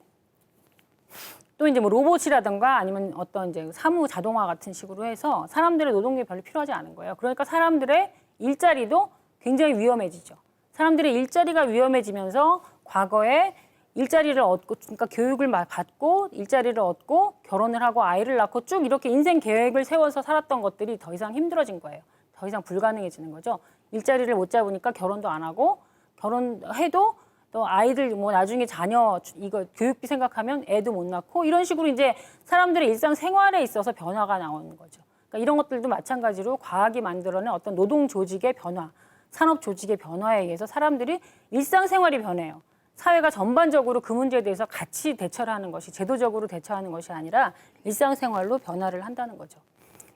또 이제 뭐 로봇이라든가 아니면 어떤 이제 사무 자동화 같은 식으로 해서 사람들의 노동력이 별로 필요하지 않은 거예요. 그러니까 사람들의 일자리도 굉장히 위험해지죠. 사람들의 일자리가 위험해지면서 과거에 일자리를 얻고, 그러니까 교육을 받고 일자리를 얻고 결혼을 하고 아이를 낳고 쭉 이렇게 인생 계획을 세워서 살았던 것들이 더 이상 힘들어진 거예요. 더 이상 불가능해지는 거죠. 일자리를 못 잡으니까 결혼도 안 하고 결혼해도 또 아이들 뭐 나중에 자녀 이거 교육비 생각하면 애도 못 낳고 이런 식으로 이제 사람들의 일상 생활에 있어서 변화가 나오는 거죠. 그러니까 이런 것들도 마찬가지로 과학이 만들어낸 어떤 노동 조직의 변화, 산업 조직의 변화에 의해서 사람들이 일상 생활이 변해요. 사회가 전반적으로 그 문제에 대해서 같이 대처를 하는 것이 제도적으로 대처하는 것이 아니라 일상 생활로 변화를 한다는 거죠.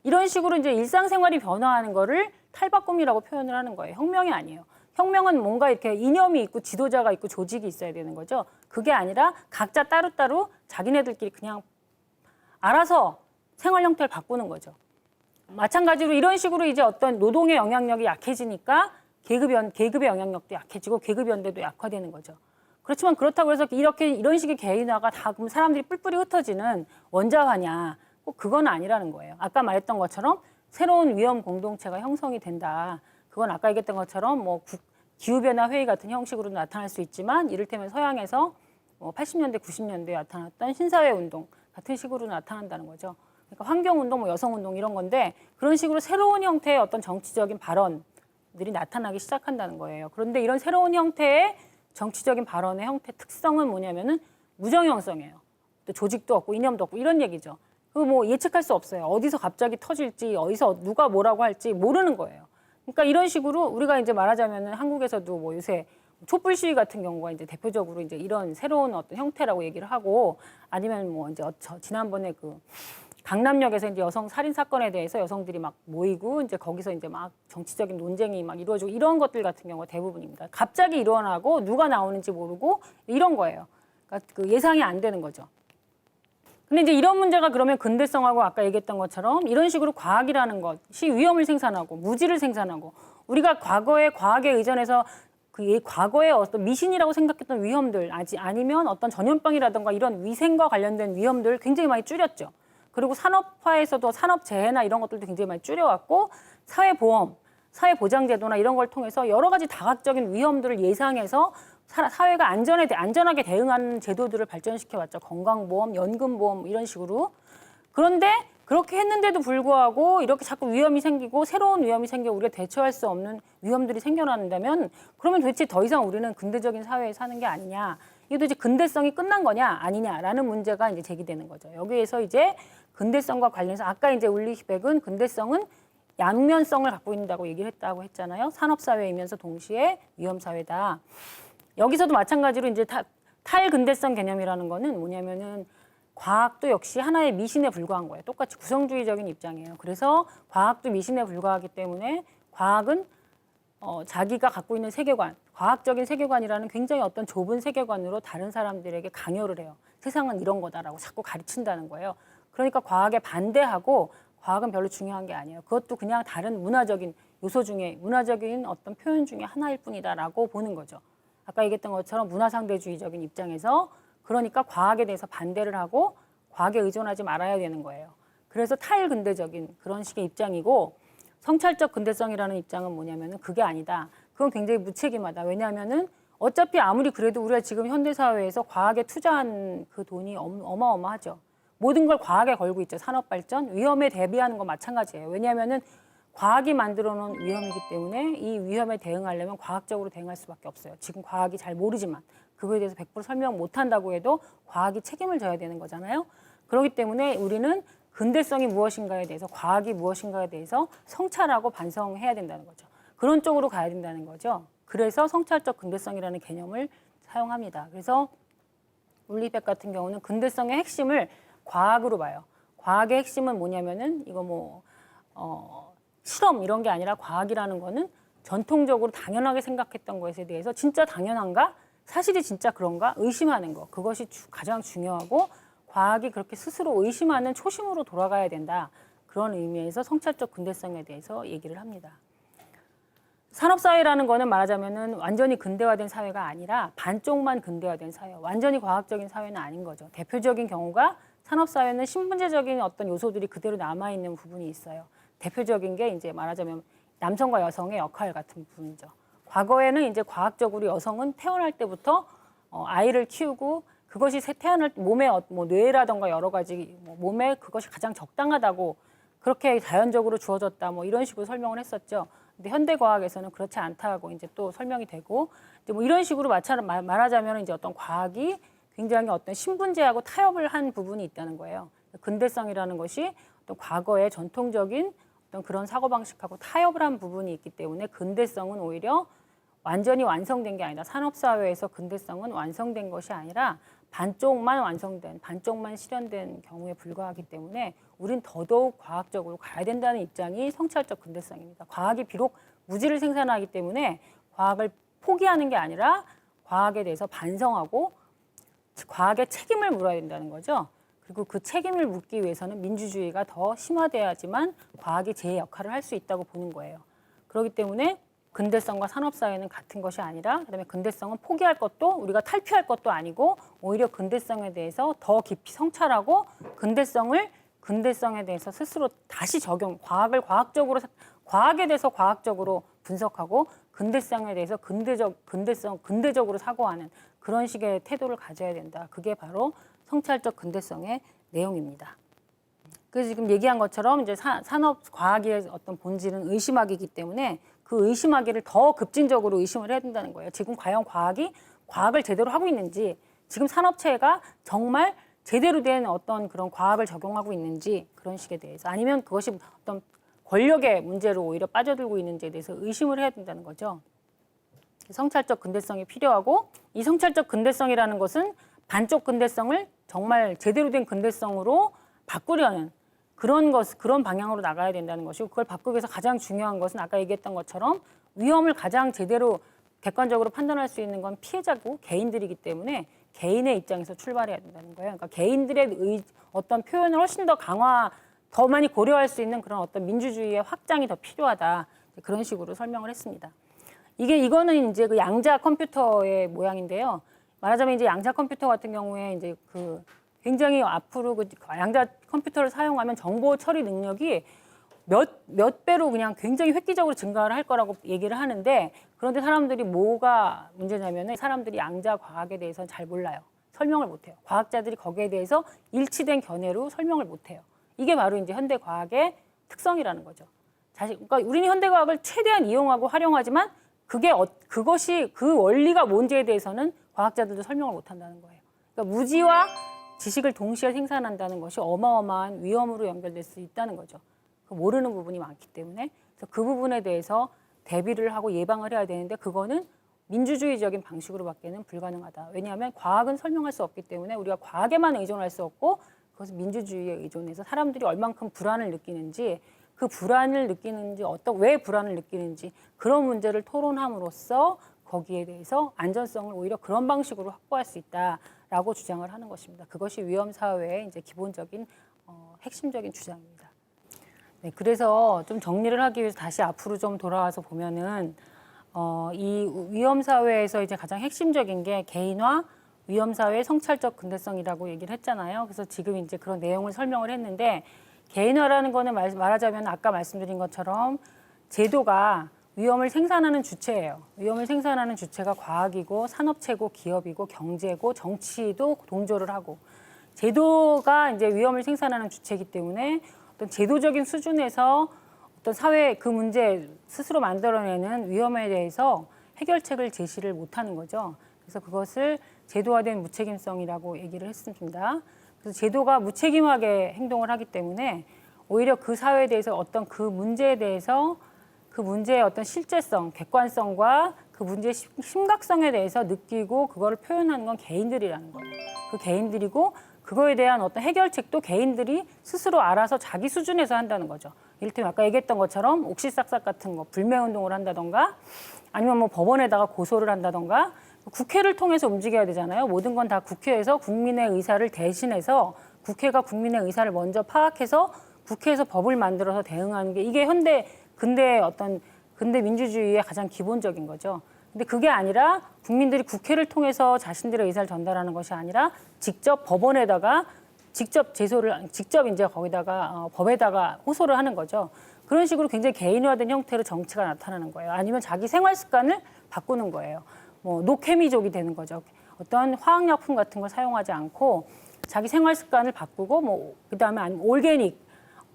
이런 식으로 이제 일상 생활이 변화하는 거를 탈바꿈이라고 표현을 하는 거예요. 혁명이 아니에요. 혁명은 뭔가 이렇게 이념이 있고 지도자가 있고 조직이 있어야 되는 거죠. 그게 아니라 각자 따로따로 자기네들끼리 그냥 알아서 생활 형태를 바꾸는 거죠. 마찬가지로 이런 식으로 이제 어떤 노동의 영향력이 약해지니까 계급의 영향력도 약해지고 계급 연대도 약화되는 거죠. 그렇지만 그렇다고 해서 이런 식의 개인화가 다 그럼 사람들이 뿔뿔이 흩어지는 원자화냐? 꼭 그건 아니라는 거예요. 아까 말했던 것처럼 새로운 위험 공동체가 형성이 된다. 그건 아까 얘기했던 것처럼 뭐 기후변화 회의 같은 형식으로 나타날 수 있지만 이를테면 서양에서 80년대, 90년대에 나타났던 신사회운동 같은 식으로 나타난다는 거죠. 그러니까 환경운동, 뭐 여성운동 이런 건데 그런 식으로 새로운 형태의 어떤 정치적인 발언들이 나타나기 시작한다는 거예요. 그런데 이런 새로운 형태의 정치적인 발언의 형태 특성은 뭐냐면은 무정형성이에요. 또 조직도 없고 이념도 없고 이런 얘기죠. 그거 뭐 예측할 수 없어요. 어디서 갑자기 터질지, 어디서 누가 뭐라고 할지 모르는 거예요. 그러니까 이런 식으로 우리가 이제 말하자면은 한국에서도 뭐 요새 촛불 시위 같은 경우가 이제 대표적으로 이제 이런 새로운 어떤 형태라고 얘기를 하고 아니면 뭐 이제 지난번에 그 강남역에서 이제 여성 살인 사건에 대해서 여성들이 막 모이고 이제 거기서 이제 막 정치적인 논쟁이 막 이루어지고 이런 것들 같은 경우가 대부분입니다. 갑자기 일어나고 누가 나오는지 모르고 이런 거예요. 그러니까 그 예상이 안 되는 거죠. 근데 이제 이런 문제가 그러면 근대성하고 아까 얘기했던 것처럼 이런 식으로 과학이라는 것이 위험을 생산하고 무지를 생산하고 우리가 과거에 과학에 의존해서 그 과거의 어떤 미신이라고 생각했던 위험들 아니면 어떤 전염병이라든가 이런 위생과 관련된 위험들 굉장히 많이 줄였죠. 그리고 산업화에서도 산업재해나 이런 것들도 굉장히 많이 줄여왔고 사회보험, 사회보장제도나 이런 걸 통해서 여러 가지 다각적인 위험들을 예상해서 사회가 안전하게 대응하는 제도들을 발전시켜왔죠. 건강보험, 연금보험 이런 식으로. 그런데 그렇게 했는데도 불구하고 이렇게 자꾸 위험이 생기고 새로운 위험이 생겨 우리가 대처할 수 없는 위험들이 생겨난다면 그러면 도대체 더 이상 우리는 근대적인 사회에 사는 게 아니냐. 이게 도대체 근대성이 끝난 거냐 아니냐라는 문제가 이제 제기되는 거죠. 여기에서 이제 근대성과 관련해서 아까 이제 울리히백은 근대성은 양면성을 갖고 있다고 얘기를 했다고 했잖아요. 산업사회이면서 동시에 위험사회다. 여기서도 마찬가지로 이제 탈근대성 개념이라는 거는 뭐냐면은 과학도 역시 하나의 미신에 불과한 거예요. 똑같이 구성주의적인 입장이에요. 그래서 과학도 미신에 불과하기 때문에 과학은 자기가 갖고 있는 세계관, 과학적인 세계관이라는 굉장히 어떤 좁은 세계관으로 다른 사람들에게 강요를 해요. 세상은 이런 거다라고 자꾸 가르친다는 거예요. 그러니까 과학에 반대하고 과학은 별로 중요한 게 아니에요. 그것도 그냥 다른 문화적인 요소 중에 문화적인 어떤 표현 중에 하나일 뿐이다라고 보는 거죠. 아까 얘기했던 것처럼 문화상대주의적인 입장에서 그러니까 과학에 대해서 반대를 하고 과학에 의존하지 말아야 되는 거예요. 그래서 탈근대적인 그런 식의 입장이고 성찰적 근대성이라는 입장은 뭐냐면은 그게 아니다. 그건 굉장히 무책임하다. 왜냐하면은 어차피 아무리 그래도 우리가 지금 현대사회에서 과학에 투자한 그 돈이 어마어마하죠. 모든 걸 과학에 걸고 있죠. 산업발전, 위험에 대비하는 건 마찬가지예요. 왜냐하면은 과학이 만들어 놓은 위험이기 때문에 이 위험에 대응하려면 과학적으로 대응할 수밖에 없어요. 지금 과학이 잘 모르지만 그거에 대해서 100% 설명 못한다고 해도 과학이 책임을 져야 되는 거잖아요. 그렇기 때문에 우리는 근대성이 무엇인가에 대해서 과학이 무엇인가에 대해서 성찰하고 반성해야 된다는 거죠. 그런 쪽으로 가야 된다는 거죠. 그래서 성찰적 근대성이라는 개념을 사용합니다. 그래서 울리백 같은 경우는 근대성의 핵심을 과학으로 봐요. 과학의 핵심은 뭐냐면은 이거 실험 이런 게 아니라 과학이라는 거는 전통적으로 당연하게 생각했던 것에 대해서 진짜 당연한가? 사실이 진짜 그런가? 의심하는 거. 그것이 가장 중요하고 과학이 그렇게 스스로 의심하는 초심으로 돌아가야 된다. 그런 의미에서 성찰적 근대성에 대해서 얘기를 합니다. 산업사회라는 거는 말하자면은 완전히 근대화된 사회가 아니라 반쪽만 근대화된 사회, 완전히 과학적인 사회는 아닌 거죠. 대표적인 경우가 산업사회는 신분제적인 어떤 요소들이 그대로 남아있는 부분이 있어요. 대표적인 게 이제 말하자면 남성과 여성의 역할 같은 부분이죠. 과거에는 이제 과학적으로 여성은 태어날 때부터 아이를 키우고 그것이 태어날 몸에 뇌라던가 여러 가지 몸에 그것이 가장 적당하다고 그렇게 자연적으로 주어졌다 이런 식으로 설명을 했었죠. 근데 현대 과학에서는 그렇지 않다고 이제 또 설명이 되고 이제 이런 식으로 말하자면 이제 어떤 과학이 굉장히 어떤 신분제하고 타협을 한 부분이 있다는 거예요. 근대성이라는 것이 어떤 과거의 전통적인 어떤 그런 사고방식하고 타협을 한 부분이 있기 때문에 근대성은 오히려 완전히 완성된 게 아니라 산업사회에서 근대성은 완성된 것이 아니라 반쪽만 완성된, 반쪽만 실현된 경우에 불과하기 때문에 우린 더더욱 과학적으로 가야 된다는 입장이 성찰적 근대성입니다. 과학이 비록 무지를 생산하기 때문에 과학을 포기하는 게 아니라 과학에 대해서 반성하고 과학에 책임을 물어야 된다는 거죠. 그리고 그 책임을 묻기 위해서는 민주주의가 더 심화돼야지만 과학이 제 역할을 할 수 있다고 보는 거예요. 그렇기 때문에 근대성과 산업사회는 같은 것이 아니라 그다음에 근대성은 포기할 것도 우리가 탈피할 것도 아니고 오히려 근대성에 대해서 더 깊이 성찰하고 근대성에 대해서 스스로 다시 과학에 대해서 과학적으로 분석하고 근대성에 대해서 근대적으로 사고하는 그런 식의 태도를 가져야 된다. 그게 바로 성찰적 근대성의 내용입니다. 그래서 지금 얘기한 것처럼 이제 산업 과학의 어떤 본질은 의심하기이기 때문에 그 의심하기를 더 급진적으로 의심을 해야 된다는 거예요. 지금 과연 과학을 제대로 하고 있는지, 지금 산업체가 정말 제대로 된 어떤 그런 과학을 적용하고 있는지 그런 식에 대해서 아니면 그것이 어떤 권력의 문제로 오히려 빠져들고 있는지에 대해서 의심을 해야 된다는 거죠. 성찰적 근대성이 필요하고 이 성찰적 근대성이라는 것은 반쪽 근대성을 정말 제대로 된 근대성으로 바꾸려는 그런 방향으로 나가야 된다는 것이고 그걸 바꾸기 위해서 가장 중요한 것은 아까 얘기했던 것처럼 위험을 가장 제대로 객관적으로 판단할 수 있는 건 피해자고 개인들이기 때문에 개인의 입장에서 출발해야 된다는 거예요. 그러니까 개인들의 어떤 표현을 훨씬 더 많이 고려할 수 있는 그런 어떤 민주주의의 확장이 더 필요하다. 그런 식으로 설명을 했습니다. 이거는 이제 그 양자 컴퓨터의 모양인데요. 말하자면 이제 양자 컴퓨터 같은 경우에 이제 굉장히 앞으로 그 양자 컴퓨터를 사용하면 정보 처리 능력이 몇 배로 그냥 굉장히 획기적으로 증가를 할 거라고 얘기를 하는데 그런데 사람들이 뭐가 문제냐면은 사람들이 양자 과학에 대해서는 잘 몰라요. 설명을 못 해요. 과학자들이 거기에 대해서 일치된 견해로 설명을 못 해요. 이게 바로 이제 현대 과학의 특성이라는 거죠. 그러니까 우리는 현대 과학을 최대한 이용하고 활용하지만 그것이 그 원리가 뭔지에 대해서는 과학자들도 설명을 못 한다는 거예요. 그러니까 무지와 지식을 동시에 생산한다는 것이 어마어마한 위험으로 연결될 수 있다는 거죠. 모르는 부분이 많기 때문에 그래서 그 부분에 대해서 대비를 하고 예방을 해야 되는데 그거는 민주주의적인 방식으로밖에는 불가능하다. 왜냐하면 과학은 설명할 수 없기 때문에 우리가 과학에만 의존할 수 없고 그것은 민주주의에 의존해서 사람들이 얼만큼 불안을 느끼는지 그 불안을 느끼는지 왜 불안을 느끼는지 그런 문제를 토론함으로써 거기에 대해서 안전성을 오히려 그런 방식으로 확보할 수 있다라고 주장을 하는 것입니다. 그것이 위험 사회의 이제 기본적인 핵심적인 주장입니다. 네, 그래서 좀 정리를 하기 위해서 다시 앞으로 좀 돌아와서 보면은 이 위험 사회에서 이제 가장 핵심적인 게 개인화, 위험 사회의 성찰적 근대성이라고 얘기를 했잖아요. 그래서 지금 이제 그런 내용을 설명을 했는데 개인화라는 거는 말하자면 아까 말씀드린 것처럼 제도가 위험을 생산하는 주체예요. 위험을 생산하는 주체가 과학이고 산업체고 기업이고 경제고 정치도 동조를 하고 제도가 이제 위험을 생산하는 주체이기 때문에 어떤 제도적인 수준에서 어떤 사회 그 문제 스스로 만들어내는 위험에 대해서 해결책을 제시를 못하는 거죠. 그래서 그것을 제도화된 무책임성이라고 얘기를 했습니다. 그래서 제도가 무책임하게 행동을 하기 때문에 오히려 그 사회에 대해서 어떤 그 문제에 대해서 그 문제의 어떤 실제성, 객관성과 그 문제의 심각성에 대해서 느끼고 그거를 표현하는 건 개인들이라는 거예요. 그 개인들이고 그거에 대한 어떤 해결책도 개인들이 스스로 알아서 자기 수준에서 한다는 거죠. 이를테면 아까 얘기했던 것처럼 옥시싹싹 같은 거 불매운동을 한다던가 아니면 뭐 법원에다가 고소를 한다던가 국회를 통해서 움직여야 되잖아요. 모든 건 다 국회에서 국민의 의사를 대신해서 국회가 국민의 의사를 먼저 파악해서 국회에서 법을 만들어서 대응하는 게 이게 근대 민주주의의 가장 기본적인 거죠. 근데 그게 아니라 국민들이 국회를 통해서 자신들의 의사를 전달하는 것이 아니라 직접 법원에다가 직접 이제 거기다가 법에다가 호소를 하는 거죠. 그런 식으로 굉장히 개인화된 형태로 정치가 나타나는 거예요. 아니면 자기 생활 습관을 바꾸는 거예요. 뭐 노케미족이 되는 거죠. 어떤 화학약품 같은 걸 사용하지 않고 자기 생활 습관을 바꾸고 뭐 그다음에 아니면 올게닉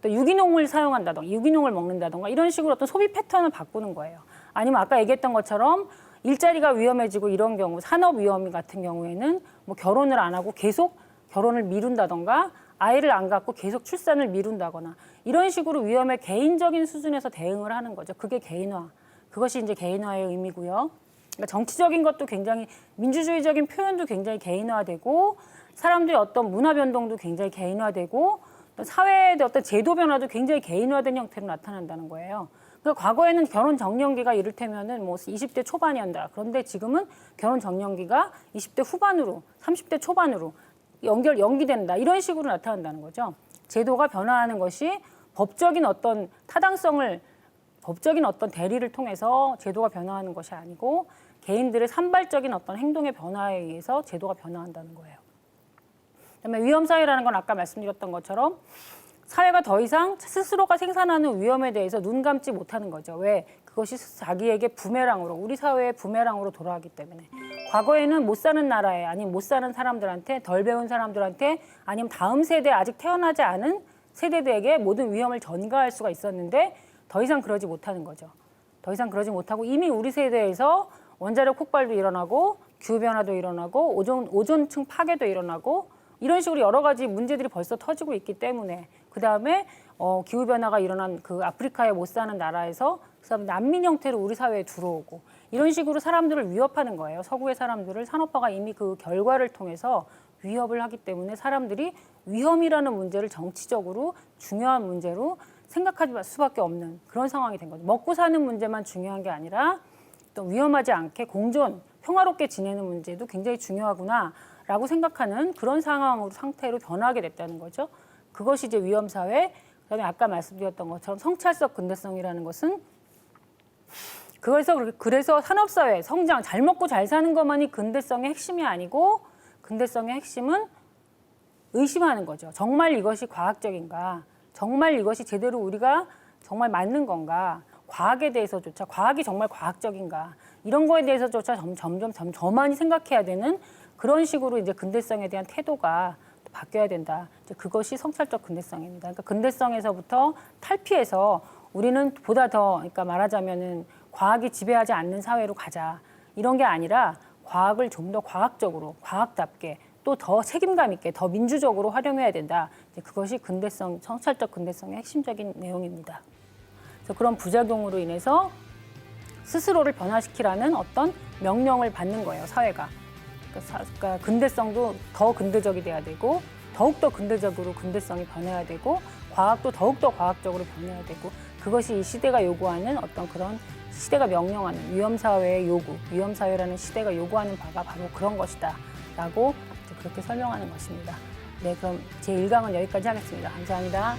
또 유기농을 사용한다던가 유기농을 먹는다던가 이런 식으로 어떤 소비 패턴을 바꾸는 거예요. 아니면 아까 얘기했던 것처럼 일자리가 위험해지고 이런 경우 산업 위험 같은 경우에는 뭐 결혼을 안 하고 계속 결혼을 미룬다던가 아이를 안 갖고 계속 출산을 미룬다거나 이런 식으로 위험에 개인적인 수준에서 대응을 하는 거죠. 그게 개인화. 그것이 이제 개인화의 의미고요. 그러니까 정치적인 것도 굉장히 민주주의적인 표현도 굉장히 개인화되고 사람들의 어떤 문화 변동도 굉장히 개인화되고 사회의 어떤 제도 변화도 굉장히 개인화된 형태로 나타난다는 거예요. 그러니까 과거에는 결혼 정년기가 이를테면은 뭐 20대 초반이었다. 그런데 지금은 결혼 정년기가 20대 후반으로, 30대 초반으로 연기된다. 이런 식으로 나타난다는 거죠. 제도가 변화하는 것이 법적인 어떤 대리를 통해서 제도가 변화하는 것이 아니고 개인들의 산발적인 어떤 행동의 변화에 의해서 제도가 변화한다는 거예요. 그다음에 위험사회라는 건 아까 말씀드렸던 것처럼 사회가 더 이상 스스로가 생산하는 위험에 대해서 눈 감지 못하는 거죠. 왜? 그것이 자기에게 부메랑으로, 우리 사회의 부메랑으로 돌아가기 때문에. 과거에는 못 사는 나라에, 아니면 못 사는 사람들한테, 덜 배운 사람들한테, 아니면 다음 세대에 아직 태어나지 않은 세대들에게 모든 위험을 전가할 수가 있었는데 더 이상 그러지 못하는 거죠. 더 이상 그러지 못하고 이미 우리 세대에서 원자력 폭발도 일어나고 기후변화도 일어나고 오존층 파괴도 일어나고 이런 식으로 여러 가지 문제들이 벌써 터지고 있기 때문에 그다음에 기후변화가 일어난 그 아프리카에 못 사는 나라에서 그다음에 난민 형태로 우리 사회에 들어오고 이런 식으로 사람들을 위협하는 거예요. 서구의 사람들을 산업화가 이미 그 결과를 통해서 위협을 하기 때문에 사람들이 위험이라는 문제를 정치적으로 중요한 문제로 생각할 수밖에 없는 그런 상황이 된 거죠. 먹고 사는 문제만 중요한 게 아니라 또 위험하지 않게 공존, 평화롭게 지내는 문제도 굉장히 중요하구나라고 생각하는 그런 상태로 변하게 됐다는 거죠. 그것이 이제 위험사회, 그다음에 아까 말씀드렸던 것처럼 성찰적 근대성이라는 것은 그래서 산업사회, 성장, 잘 먹고 잘 사는 것만이 근대성의 핵심이 아니고 근대성의 핵심은 의심하는 거죠. 정말 이것이 과학적인가? 정말 이것이 제대로 우리가 정말 맞는 건가? 과학에 대해서조차 과학이 정말 과학적인가? 이런 거에 대해서조차 점점 더 많이 생각해야 되는 그런 식으로 이제 근대성에 대한 태도가 바뀌어야 된다. 이제 그것이 성찰적 근대성입니다. 그러니까 근대성에서부터 탈피해서 우리는 보다 더, 그러니까 말하자면은 과학이 지배하지 않는 사회로 가자. 이런 게 아니라 과학을 좀 더 과학적으로, 과학답게 또 더 책임감 있게, 더 민주적으로 활용해야 된다. 이제 그것이 근대성, 성찰적 근대성의 핵심적인 내용입니다. 그래서 그런 부작용으로 인해서 스스로를 변화시키라는 어떤 명령을 받는 거예요, 사회가. 그러니까 근대성도 더 근대적이 돼야 되고 더욱더 근대적으로 근대성이 변해야 되고 과학도 더욱더 과학적으로 변해야 되고 그것이 이 시대가 요구하는 어떤 그런 시대가 명령하는 위험사회의 요구, 위험사회라는 시대가 요구하는 바가 바로 그런 것이다 라고 그렇게 설명하는 것입니다. 네, 그럼 제 1강은 여기까지 하겠습니다. 감사합니다.